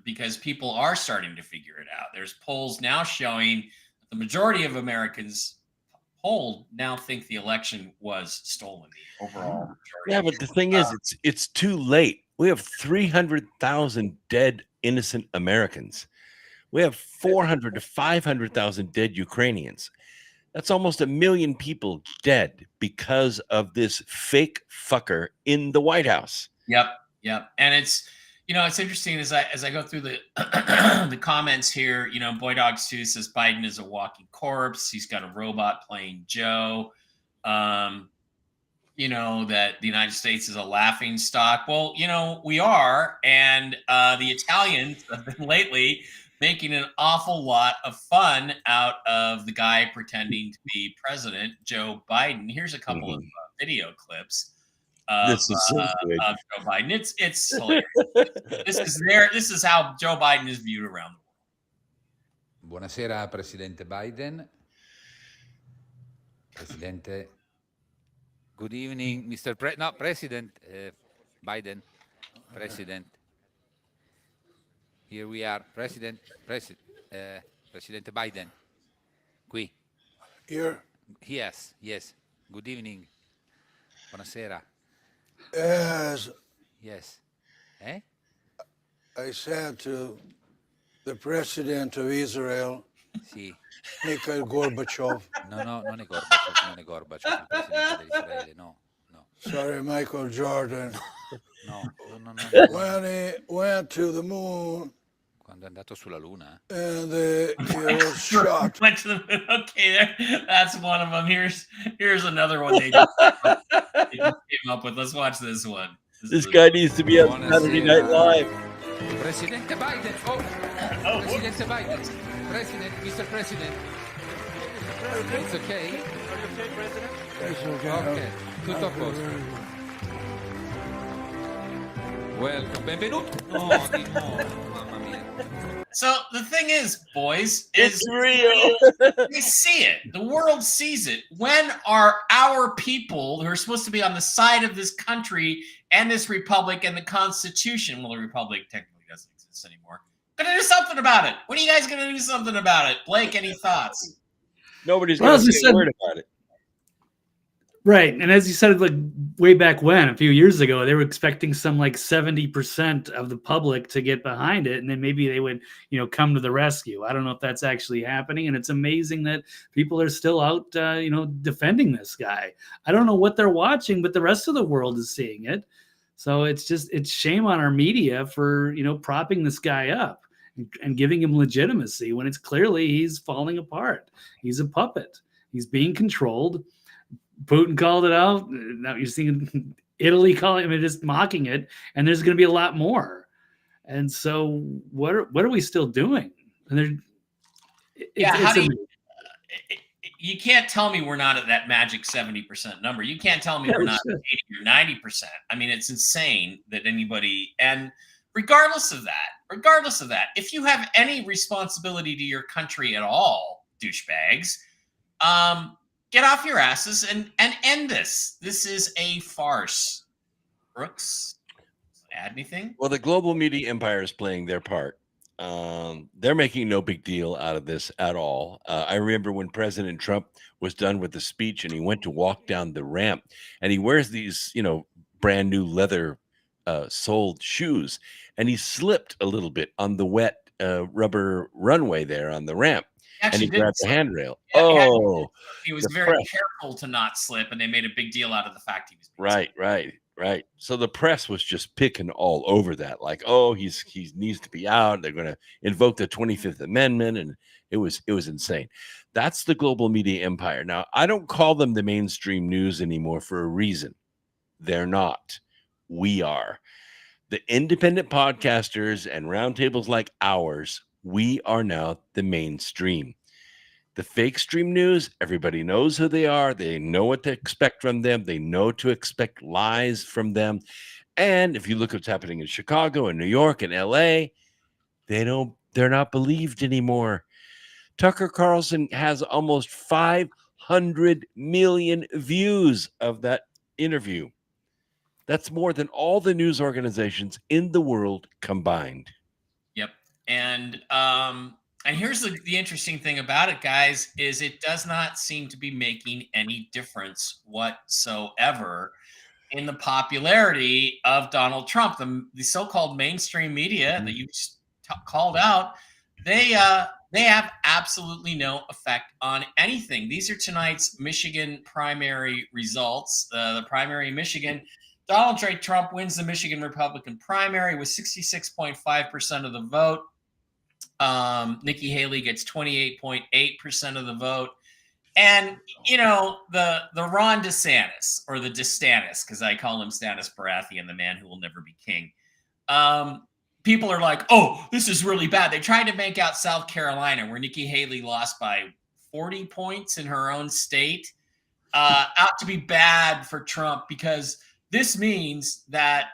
because people are starting to figure it out. There's polls now showing that the majority of Americans polled now think the election was stolen. The overall majority. Yeah, but the thing is, it's too late. We have 300,000 dead innocent Americans. We have 400 to 500,000 dead Ukrainians. That's almost 1 million people dead because of this fake fucker in the White House. Yep. And it's, it's interesting as I go through the the comments here. Boy Dogs 2 says Biden is a walking corpse. He's got a robot playing Joe. That the United States is a laughing stock. Well, we are, and the Italians have been lately making an awful lot of fun out of the guy pretending to be President Joe Biden. Here's a couple of video clips of, This is so good. of Joe Biden. It's hilarious. This is how Joe Biden is viewed around the world. Buonasera, Presidente Biden. Presidente. Good evening, Mr. President Biden. President. Here we are, President Biden. Qui. Here? Yes. Good evening. Buonasera. Yes. I said to the President of Israel, Sì. Mikhail Gorbachev. No, non è Gorbachev, il Presidente dell'Israele, no. Sorry, Michael Jordan. No. When he went to the moon. Quando è andato sulla Luna. And he was shot. Went to the moon. Okay, that's one of them. Here's another one they just came up with. Let's watch this one. This guy needs to be on Saturday Night Live. Presidente Biden. Presidente Biden. Mr. President. It's okay. It's okay. Okay. Tutto a posto. Welcome. Benvenuto. No, di nuovo. Mamma mia. So the thing is, boys, is real. We see it. The world sees it. When are our people who are supposed to be on the side of this country and this republic and the Constitution? Well, the republic technically doesn't exist anymore. Gonna do something about it. When are you guys gonna do something about it? Blake, any thoughts? Nobody's gonna say a word about it. Right. And as you said, like way back when, a few years ago, they were expecting some like 70% of the public to get behind it. And then maybe they would, come to the rescue. I don't know if that's actually happening. And it's amazing that people are still out, defending this guy. I don't know what they're watching, but the rest of the world is seeing it. So it's shame on our media for, propping this guy up and giving him legitimacy when it's clearly he's falling apart. He's a puppet. He's being controlled. Putin called it out. Now you're seeing Italy calling him, just mocking it, and there's going to be a lot more. And so, what are we still doing? And you can't tell me we're not at that magic 70% number. You can't tell me we're not at 80 or 90%. I mean, it's insane that anybody. And regardless of that, if you have any responsibility to your country at all, douchebags, get off your asses and end this. This is a farce. Brooks, add anything? Well, the global media empire is playing their part. They're making no big deal out of this at all. I remember when President Trump was done with the speech and he went to walk down the ramp, and he wears these, brand new leather soled shoes, and he slipped a little bit on the wet rubber runway there on the ramp. and actually he did grabbed the slip. handrail. Yeah, Oh, he was the very press. careful to not slip, and they made a big deal out of the fact he was. Right. So the press was just picking all over that, like, oh, he needs to be out. They're going to invoke the 25th Amendment, and it was insane. That's the global media empire. Now, I don't call them the mainstream news anymore for a reason. They're not. We are. The independent podcasters and roundtables like ours, we are now the mainstream. The fake stream news, everybody knows who they are. They know what to expect from them. They know to expect lies from them. And if you look at what's happening in Chicago and New York and LA, they're not believed anymore. Tucker Carlson has almost 500 million views of that interview. That's more than all the news organizations in the world combined. Yep. And here's the interesting thing about it, guys, is it does not seem to be making any difference whatsoever in the popularity of Donald Trump. The so-called mainstream media that you just called out, they have absolutely no effect on anything. These are tonight's Michigan primary results. The primary in Michigan, Donald J. Trump wins the Michigan Republican primary with 66.5% of the vote. Nikki Haley gets 28.8% of the vote. And, the Ron DeSantis, or the DeSantis, because I call him Stannis Baratheon, the man who will never be king. People are like, oh, this is really bad. They tried to make out South Carolina, where Nikki Haley lost by 40 points in her own state, out to be bad for Trump, because this means that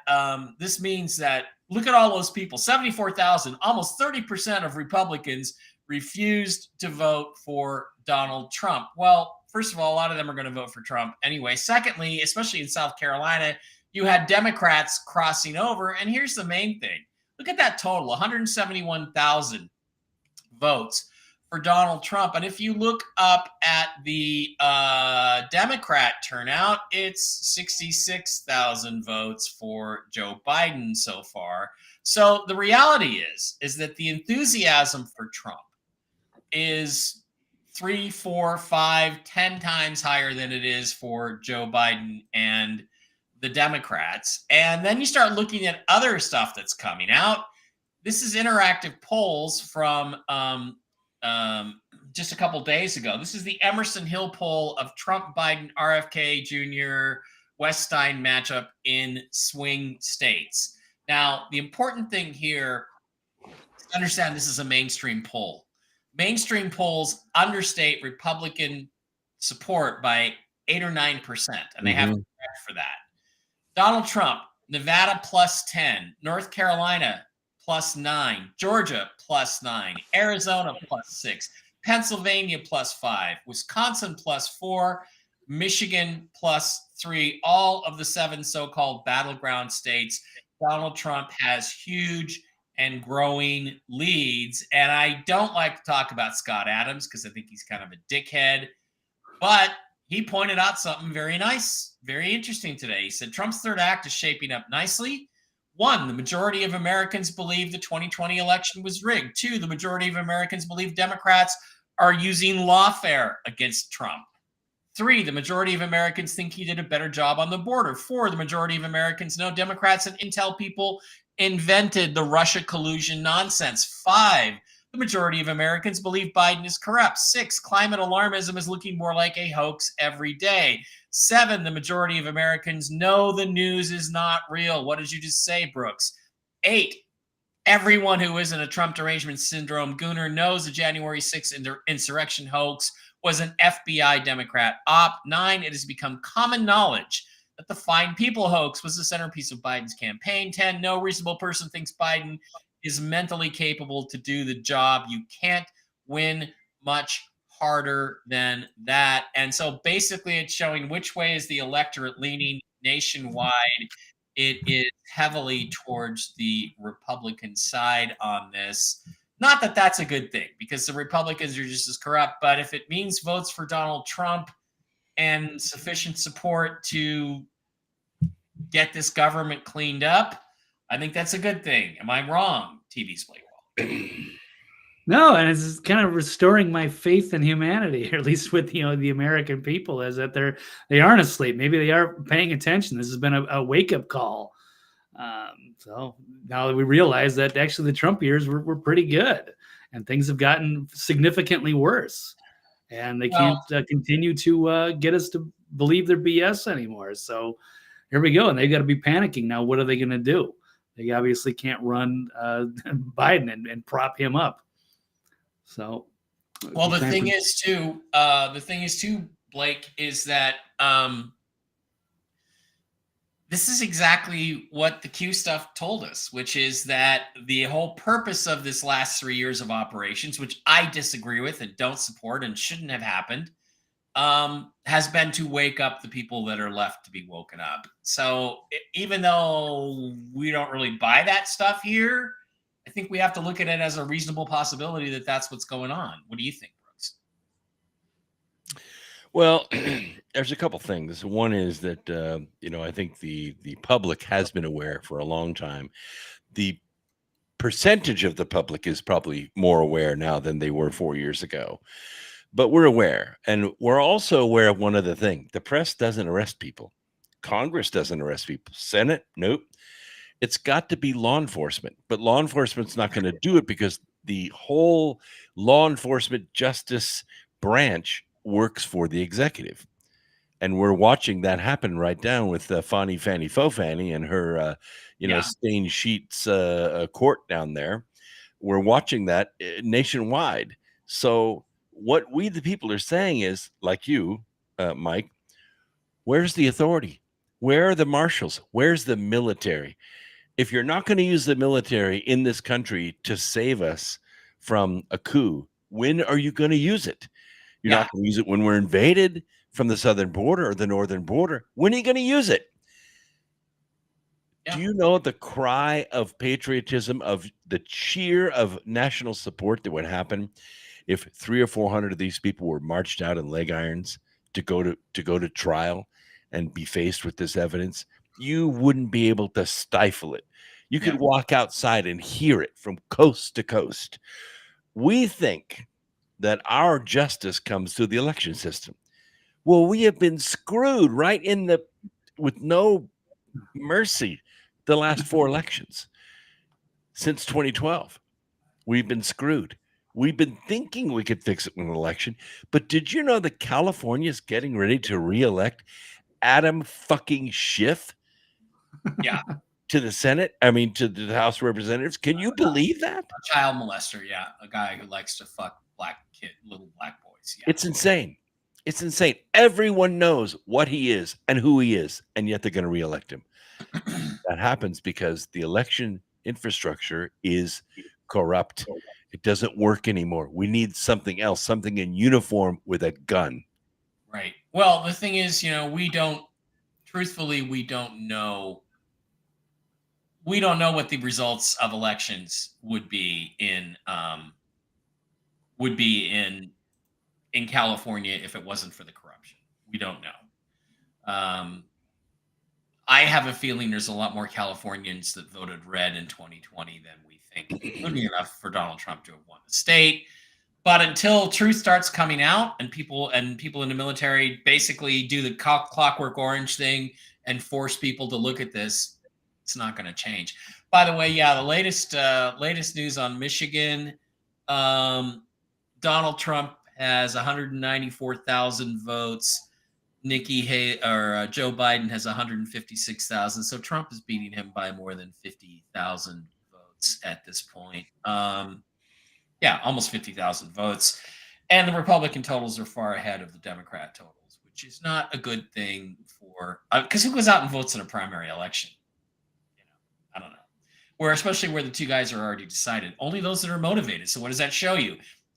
look at all those people, 74,000, almost 30% of Republicans refused to vote for Donald Trump. Well, first of all, a lot of them are going to vote for Trump anyway. Secondly, especially in South Carolina, you had Democrats crossing over. And here's the main thing. Look at that total, 171,000 votes for Donald Trump. And if you look up at the Democrat turnout, it's 66,000 votes for Joe Biden so far. So the reality is that the enthusiasm for Trump is 3, 4, 5, 10 times higher than it is for Joe Biden and the Democrats. And then you start looking at other stuff that's coming out. This is interactive polls from just a couple days ago. This is the Emerson Hill poll of Trump, Biden, RFK Jr., West-Stein matchup in swing states. Now, the important thing here is to understand this is a mainstream poll. Mainstream polls understate Republican support by 8 or 9%, and they have to correct for that. Donald Trump, Nevada plus 10, North Carolina plus 9, Georgia plus 9, Arizona plus 6, Pennsylvania plus 5, Wisconsin plus 4, Michigan plus 3, all of the 7 so-called battleground states. Donald Trump has huge and growing leads. And I don't like to talk about Scott Adams because I think he's kind of a dickhead, but he pointed out something very nice, very interesting today. He said Trump's third act is shaping up nicely. 1, the majority of Americans believe the 2020 election was rigged. 2, the majority of Americans believe Democrats are using lawfare against Trump. 3, the majority of Americans think he did a better job on the border. 4, the majority of Americans know Democrats and intel people invented the Russia collusion nonsense. 5, the majority of Americans believe Biden is corrupt. 6, climate alarmism is looking more like a hoax every day. 7, the majority of Americans know the news is not real. What did you just say, Brooks? 8, everyone who isn't a Trump derangement syndrome gooner knows the January 6th insurrection hoax was an FBI Democrat op. 9, it has become common knowledge that the Fine People hoax was the centerpiece of Biden's campaign. 10, no reasonable person thinks Biden is mentally capable to do the job. You can't win much harder than that. And so basically it's showing which way is the electorate leaning nationwide. It is heavily towards the Republican side on this. Not that that's a good thing, because the Republicans are just as corrupt, but if it means votes for Donald Trump and sufficient support to get this government cleaned up, I think that's a good thing. Am I wrong, TV's Blake Wall? No, and it's kind of restoring my faith in humanity, or at least with the American people, is that they aren't asleep. Maybe they are paying attention. This has been a wake up call. So now that we realize that actually the Trump years were pretty good, and things have gotten significantly worse, and they can't continue to get us to believe their BS anymore. So here we go, and they got to be panicking now. What are they going to do? They obviously can't run Biden and prop him up. So, well, the thing is too, Blake, is that this is exactly what the Q stuff told us, which is that the whole purpose of this last 3 years of operations, which I disagree with and don't support and shouldn't have happened, has been to wake up the people that are left to be woken up. So even though we don't really buy that stuff here, I think we have to look at it as a reasonable possibility that that's what's going on. What do you think, Brooks? Well, there's a couple things. One is that I think the public has been aware for a long time. The percentage of the public is probably more aware now than they were 4 years ago. But we're aware, and we're also aware of one other thing. The press doesn't arrest people. Congress doesn't arrest people. Senate, nope. It's got to be law enforcement, but law enforcement's not going to do it because the whole law enforcement justice branch works for the executive. And we're watching that happen right down with Fanny Fo Fanny and her, stained sheets court down there. We're watching that nationwide. So what we, the people, are saying is, like you, Mike, where's the authority? Where are the marshals? Where's the military? If you're not going to use the military in this country to save us from a coup, when are you going to use it? You're not going to use it when we're invaded from the southern border or the northern border. When are you going to use it? Do you know the cry of patriotism, of the cheer of national support that would happen if 300 or 400 of these people were marched out in leg irons to go to trial and be faced with this evidence? You wouldn't be able to stifle it. You could walk outside and hear it from coast to coast. We think that our justice comes through the election system. Well, we have been screwed right with no mercy the last 4 elections since 2012. We've been screwed. We've been thinking we could fix it with an election, but did you know that California is getting ready to reelect Adam fucking Schiff? Yeah. To the Senate? I mean, to the House of Representatives? Can you believe that? A child molester, yeah. A guy who likes to fuck little black boys. Yeah. It's insane. It's insane. Everyone knows what he is and who he is, and yet they're going to reelect him. That happens because the election infrastructure is corrupt. It doesn't work anymore. We need something else, something in uniform with a gun. Right. Well, the thing is, we don't know. We don't know what the results of elections would be in California if it wasn't for the corruption. We don't know. I have a feeling there's a lot more Californians that voted red in 2020 than we think, including enough for Donald Trump to have won the state. But until truth starts coming out and people in the military basically do the Clockwork Orange thing and force people to look at this, it's not going to change. By the way, the latest news on Michigan, Donald Trump has 194,000 votes. Joe Biden has 156,000. So Trump is beating him by more than 50,000 votes at this point. Almost 50,000 votes. And the Republican totals are far ahead of the Democrat totals, which is not a good thing because who goes out and votes in a primary election? I don't know. Especially where the two guys are already decided. Only those that are motivated. So what does that show you?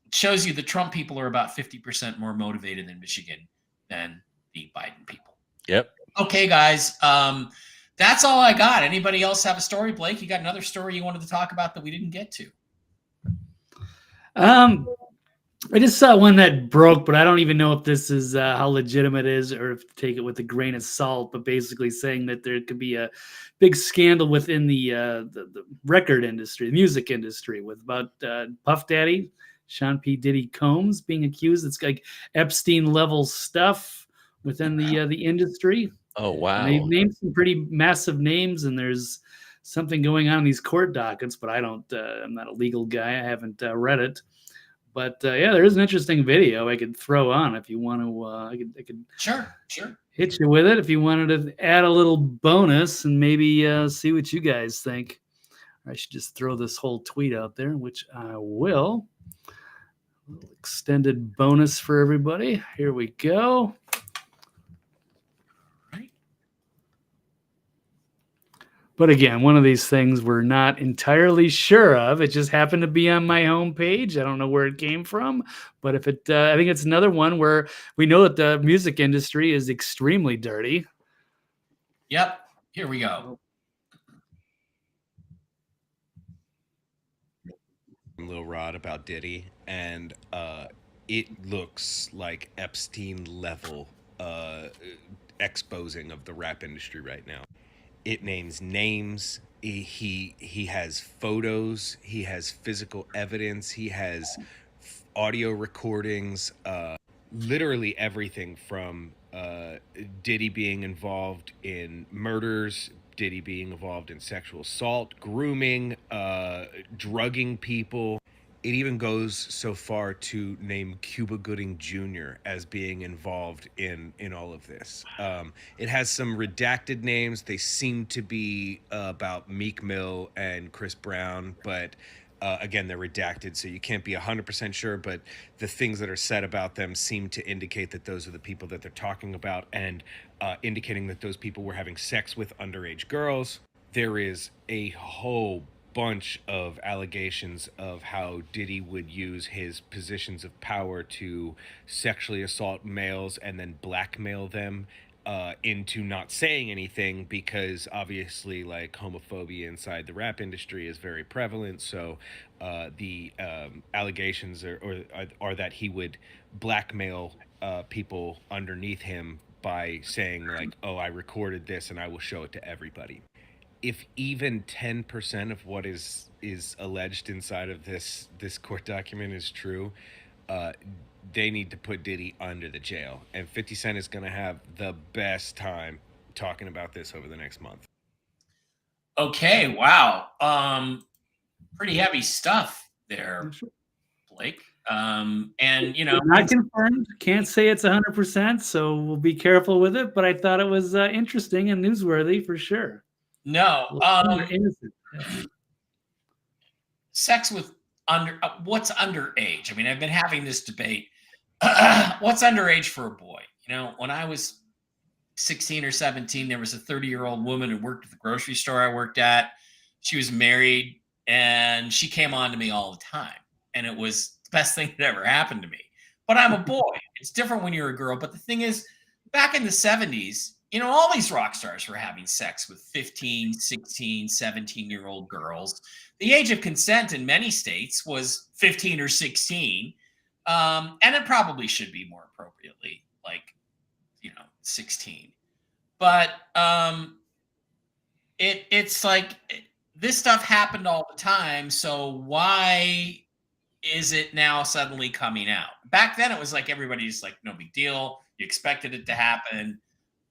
It shows you the Trump people are about 50% more motivated in Michigan than the Biden people. Yep. Okay, guys. That's all I got. Anybody else have a story? Blake, you got another story you wanted to talk about that we didn't get to? I just saw one that broke, but I don't even know if this is how legitimate it is or if to take it with a grain of salt. But basically saying that there could be a big scandal within the record industry, the music industry, with about Puff Daddy, Sean P. Diddy Combs being accused. It's like Epstein level stuff within the industry. Oh And they've wow. named some pretty massive names, and there's something going on in these court dockets. But I don't. I'm not a legal guy. I haven't read it. But yeah, there is an interesting video I could throw on if you want to. I could Sure. hit you with it if you wanted to add a little bonus and maybe see what you guys think. I should just throw this whole tweet out there, which I will. A little extended bonus for everybody. Here we go. But again, one of these things we're not entirely sure of. It just happened to be on my homepage. I don't know where it came from, but if it, I think it's another one where we know that the music industry is extremely dirty. Yep. Here we go. Lil Rod about Diddy, and it looks like Epstein level exposing of the rap industry right now. It names names. He has photos. He has physical evidence. He has audio recordings. Literally everything from Diddy being involved in murders, Diddy being involved in sexual assault, grooming, drugging people. It even goes so far to name Cuba Gooding Jr. as being involved in all of this. It has some redacted names. They seem to be about Meek Mill and Chris Brown, but again, they're redacted, so you can't be 100% sure, but the things that are said about them seem to indicate that those are the people that they're talking about, and indicating that those people were having sex with underage girls. There is a whole bunch of allegations of how Diddy would use his positions of power to sexually assault males and then blackmail them into not saying anything, because obviously like homophobia inside the rap industry is very prevalent. So the allegations are that he would blackmail people underneath him by saying like, oh, I recorded this and I will show it to everybody. If even 10% of what is alleged inside of this court document is true, they need to put Diddy under the jail. And 50 Cent is going to have the best time talking about this over the next month. Okay, wow. Pretty heavy stuff there, Blake. And you know, not confirmed. Can't say it's 100%, so we'll be careful with it. But I thought it was interesting and newsworthy for sure. No, innocent. Sex with what's underage? I mean, I've been having this debate. What's underage for a boy? You know, when I was 16 or 17, there was a 30-year-old woman who worked at the grocery store I worked at. She was married, and she came on to me all the time, and it was the best thing that ever happened to me. But I'm a boy. It's different when you're a girl. But the thing is, back in the 70s, you know, all these rock stars were having sex with 15, 16, 17-year-old girls. The age of consent in many states was 15 or 16. And it probably should be more appropriately, like, you know, 16. But it's like this stuff happened all the time. So why is it now suddenly coming out? Back then, it was like everybody's like, no big deal. You expected it to happen.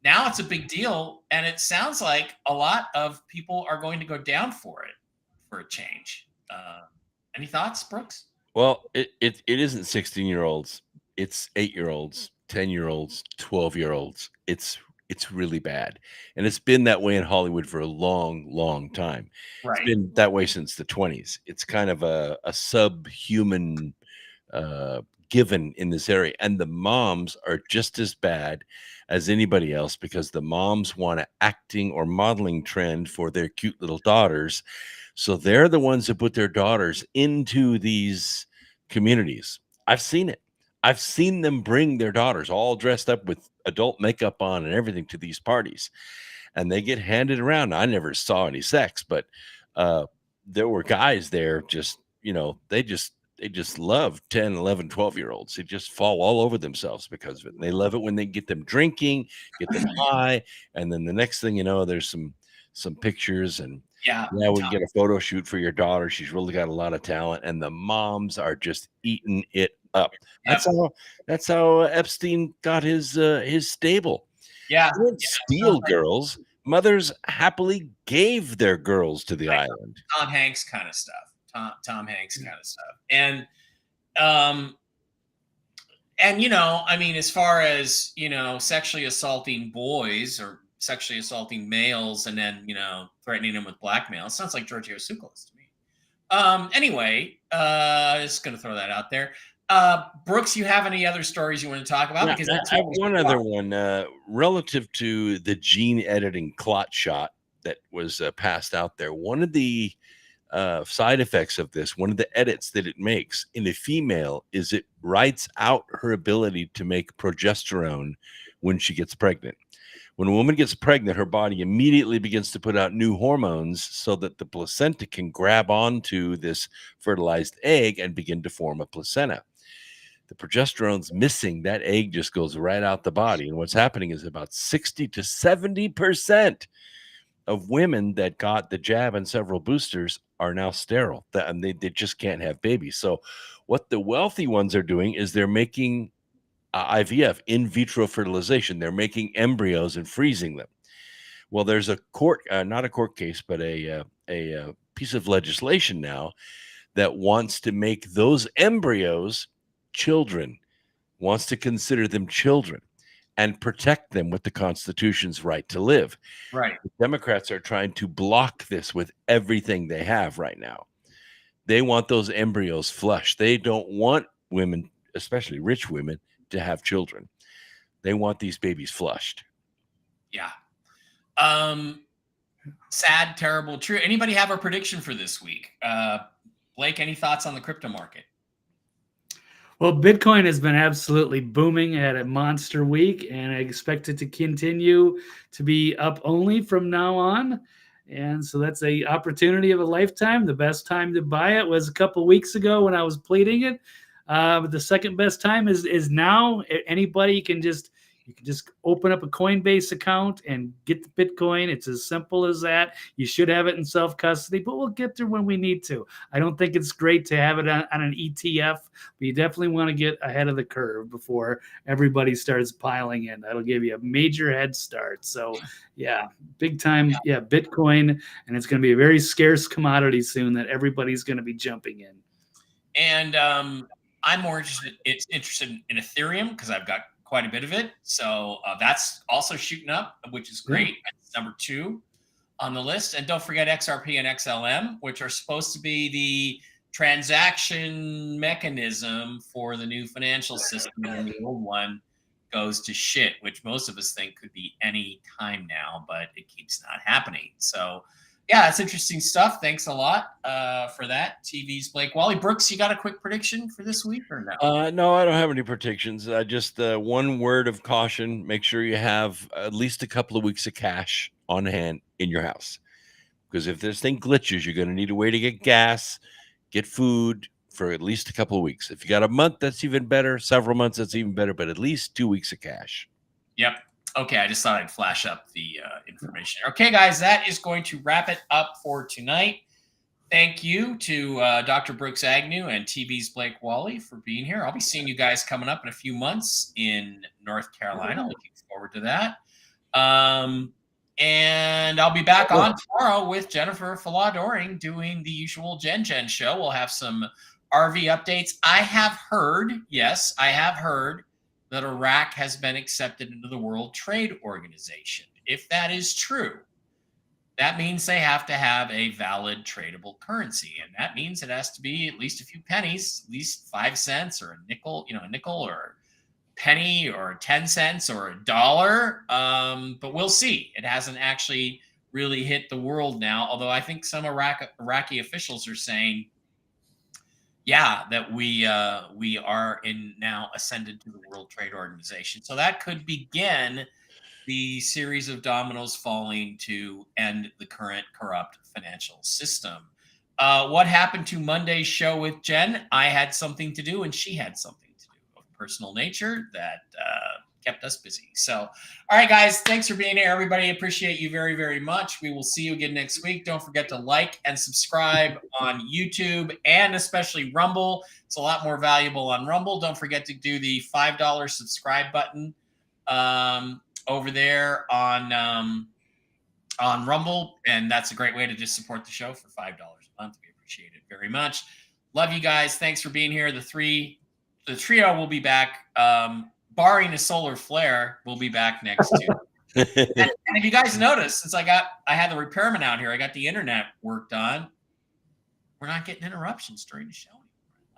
Now it's a big deal, and it sounds like a lot of people are going to go down for it for a change. Any thoughts, Brooks? Well, it isn't 16-year-olds. It's 8-year-olds, 10-year-olds, 12-year-olds. It's really bad. And it's been that way in Hollywood for a long, long time. Right. It's been that way since the 20s. It's kind of a subhuman given in this area. And the moms are just as bad as anybody else, because the moms want an acting or modeling trend for their cute little daughters. So they're the ones that put their daughters into these communities. I've seen it. I've seen them bring their daughters all dressed up with adult makeup on and everything to these parties, and they get handed around. I never saw any sex, but there were guys there just, you know, they just they just love 10, 11, 12-year-olds. They just fall all over themselves because of it. And they love it when they get them drinking, get them high, and then the next thing you know, there's some pictures and Yeah. we can get a photo shoot for your daughter. She's really got a lot of talent, and the moms are just eating it up. That's how Epstein got his stable. Yeah. He didn't steal girls. Mothers happily gave their girls to the island. Tom Hanks kind of stuff. Tom Hanks kind of stuff. And you know, I mean, as far as, you know, sexually assaulting boys or sexually assaulting males and then, you know, threatening them with blackmail, it sounds like Giorgio Tsoukalos to me. Anyway, just going to throw that out there. Brooks, you have any other stories you want to talk about? Yeah, Because I have one other one relative to the gene editing clot shot that was passed out there. One of the side effects of this, one of the edits that it makes in a female is it writes out her ability to make progesterone when she gets pregnant. When a woman gets pregnant, her body immediately begins to put out new hormones so that the placenta can grab onto this fertilized egg and begin to form a placenta. The progesterone's missing. That egg just goes right out the body. And what's happening is about 60 to 70% of women that got the jab and several boosters are now sterile, and they just can't have babies. So what the wealthy ones are doing is they're making IVF, in vitro fertilization. They're making embryos and freezing them. Well, there's a court, not a court case, but a piece of legislation now that wants to make those embryos children, wants to consider them children and protect them with the Constitution's right to live. Right. The Democrats are trying to block this with everything they have right now. They want those embryos flushed. They don't want women, especially rich women, to have children. They want these babies flushed. Yeah. Sad, terrible, true. Anybody have a prediction for this week? Blake, any thoughts on the crypto market? Well, Bitcoin has been absolutely booming at a monster week, and I expect it to continue to be up only from now on. And so that's a opportunity of a lifetime. The best time to buy it was a couple weeks ago when I was pleading it. But the second best time is now. Anybody can just open up a Coinbase account and get the Bitcoin. It's as simple as that. You should have it in self-custody, but we'll get there when we need to. I don't think it's great to have it on an ETF, but you definitely want to get ahead of the curve before everybody starts piling in. That'll give you a major head start. So yeah, big time. Yeah, Bitcoin, and it's going to be a very scarce commodity soon that everybody's going to be jumping in. And I'm more interested in Ethereum because I've got quite a bit of it. So that's also shooting up, which is great. That's number 2 on the list. And don't forget XRP and XLM, which are supposed to be the transaction mechanism for the new financial system. And the old one goes to shit, which most of us think could be any time now, but it keeps not happening. So yeah, it's interesting stuff. Thanks a lot for that. TV's Blake Wally. Brooks, you got a quick prediction for this week or no? No, I don't have any predictions. Just one word of caution. Make sure you have at least a couple of weeks of cash on hand in your house. Because if this thing glitches, you're going to need a way to get gas, get food for at least a couple of weeks. If you got a month, that's even better. Several months, that's even better. But at least 2 weeks of cash. Yep. Okay, I just thought I'd flash up the information. Okay, guys, that is going to wrap it up for tonight. Thank you to Dr. Brooks Agnew and TV's Blake Wally for being here. I'll be seeing you guys coming up in a few months in North Carolina. Looking forward to that. And I'll be back on tomorrow with Jennifer Falah-Doring doing the usual Gen show. We'll have some RV updates. I have heard that Iraq has been accepted into the World Trade Organization. If that is true, that means they have to have a valid tradable currency. And that means it has to be at least a few pennies, at least 5 cents or a nickel or a penny or 10 cents or a dollar. But we'll see. It hasn't actually really hit the world now, although I think some Iraqi officials are saying, yeah, that we are now ascended to the World Trade Organization. So that could begin the series of dominoes falling to end the current corrupt financial system. What happened to Monday's show with Jen? I had something to do, and she had something to do of personal nature that kept us busy. So, all right, guys, thanks for being here, everybody. Appreciate you very, very much. We will see you again next week. Don't forget to like and subscribe on YouTube and especially Rumble. It's a lot more valuable on Rumble. Don't forget to do the $5 subscribe button over there on Rumble, and that's a great way to just support the show for $5 a month. We appreciate it very much. Love you guys. Thanks for being here. The trio will be back. Barring a solar flare, we'll be back next Tuesday. and if you guys notice, since I had the repairman out here, I got the internet worked on. We're not getting interruptions during the show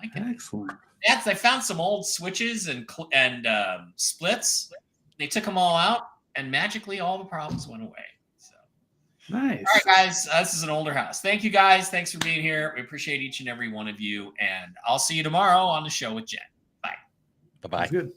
anymore. Excellent. Yes, I found some old switches and splits. They took them all out, and magically all the problems went away. Nice. All right, guys. This is an older house. Thank you, guys. Thanks for being here. We appreciate each and every one of you. And I'll see you tomorrow on the show with Jen. Bye. Bye-bye. Good.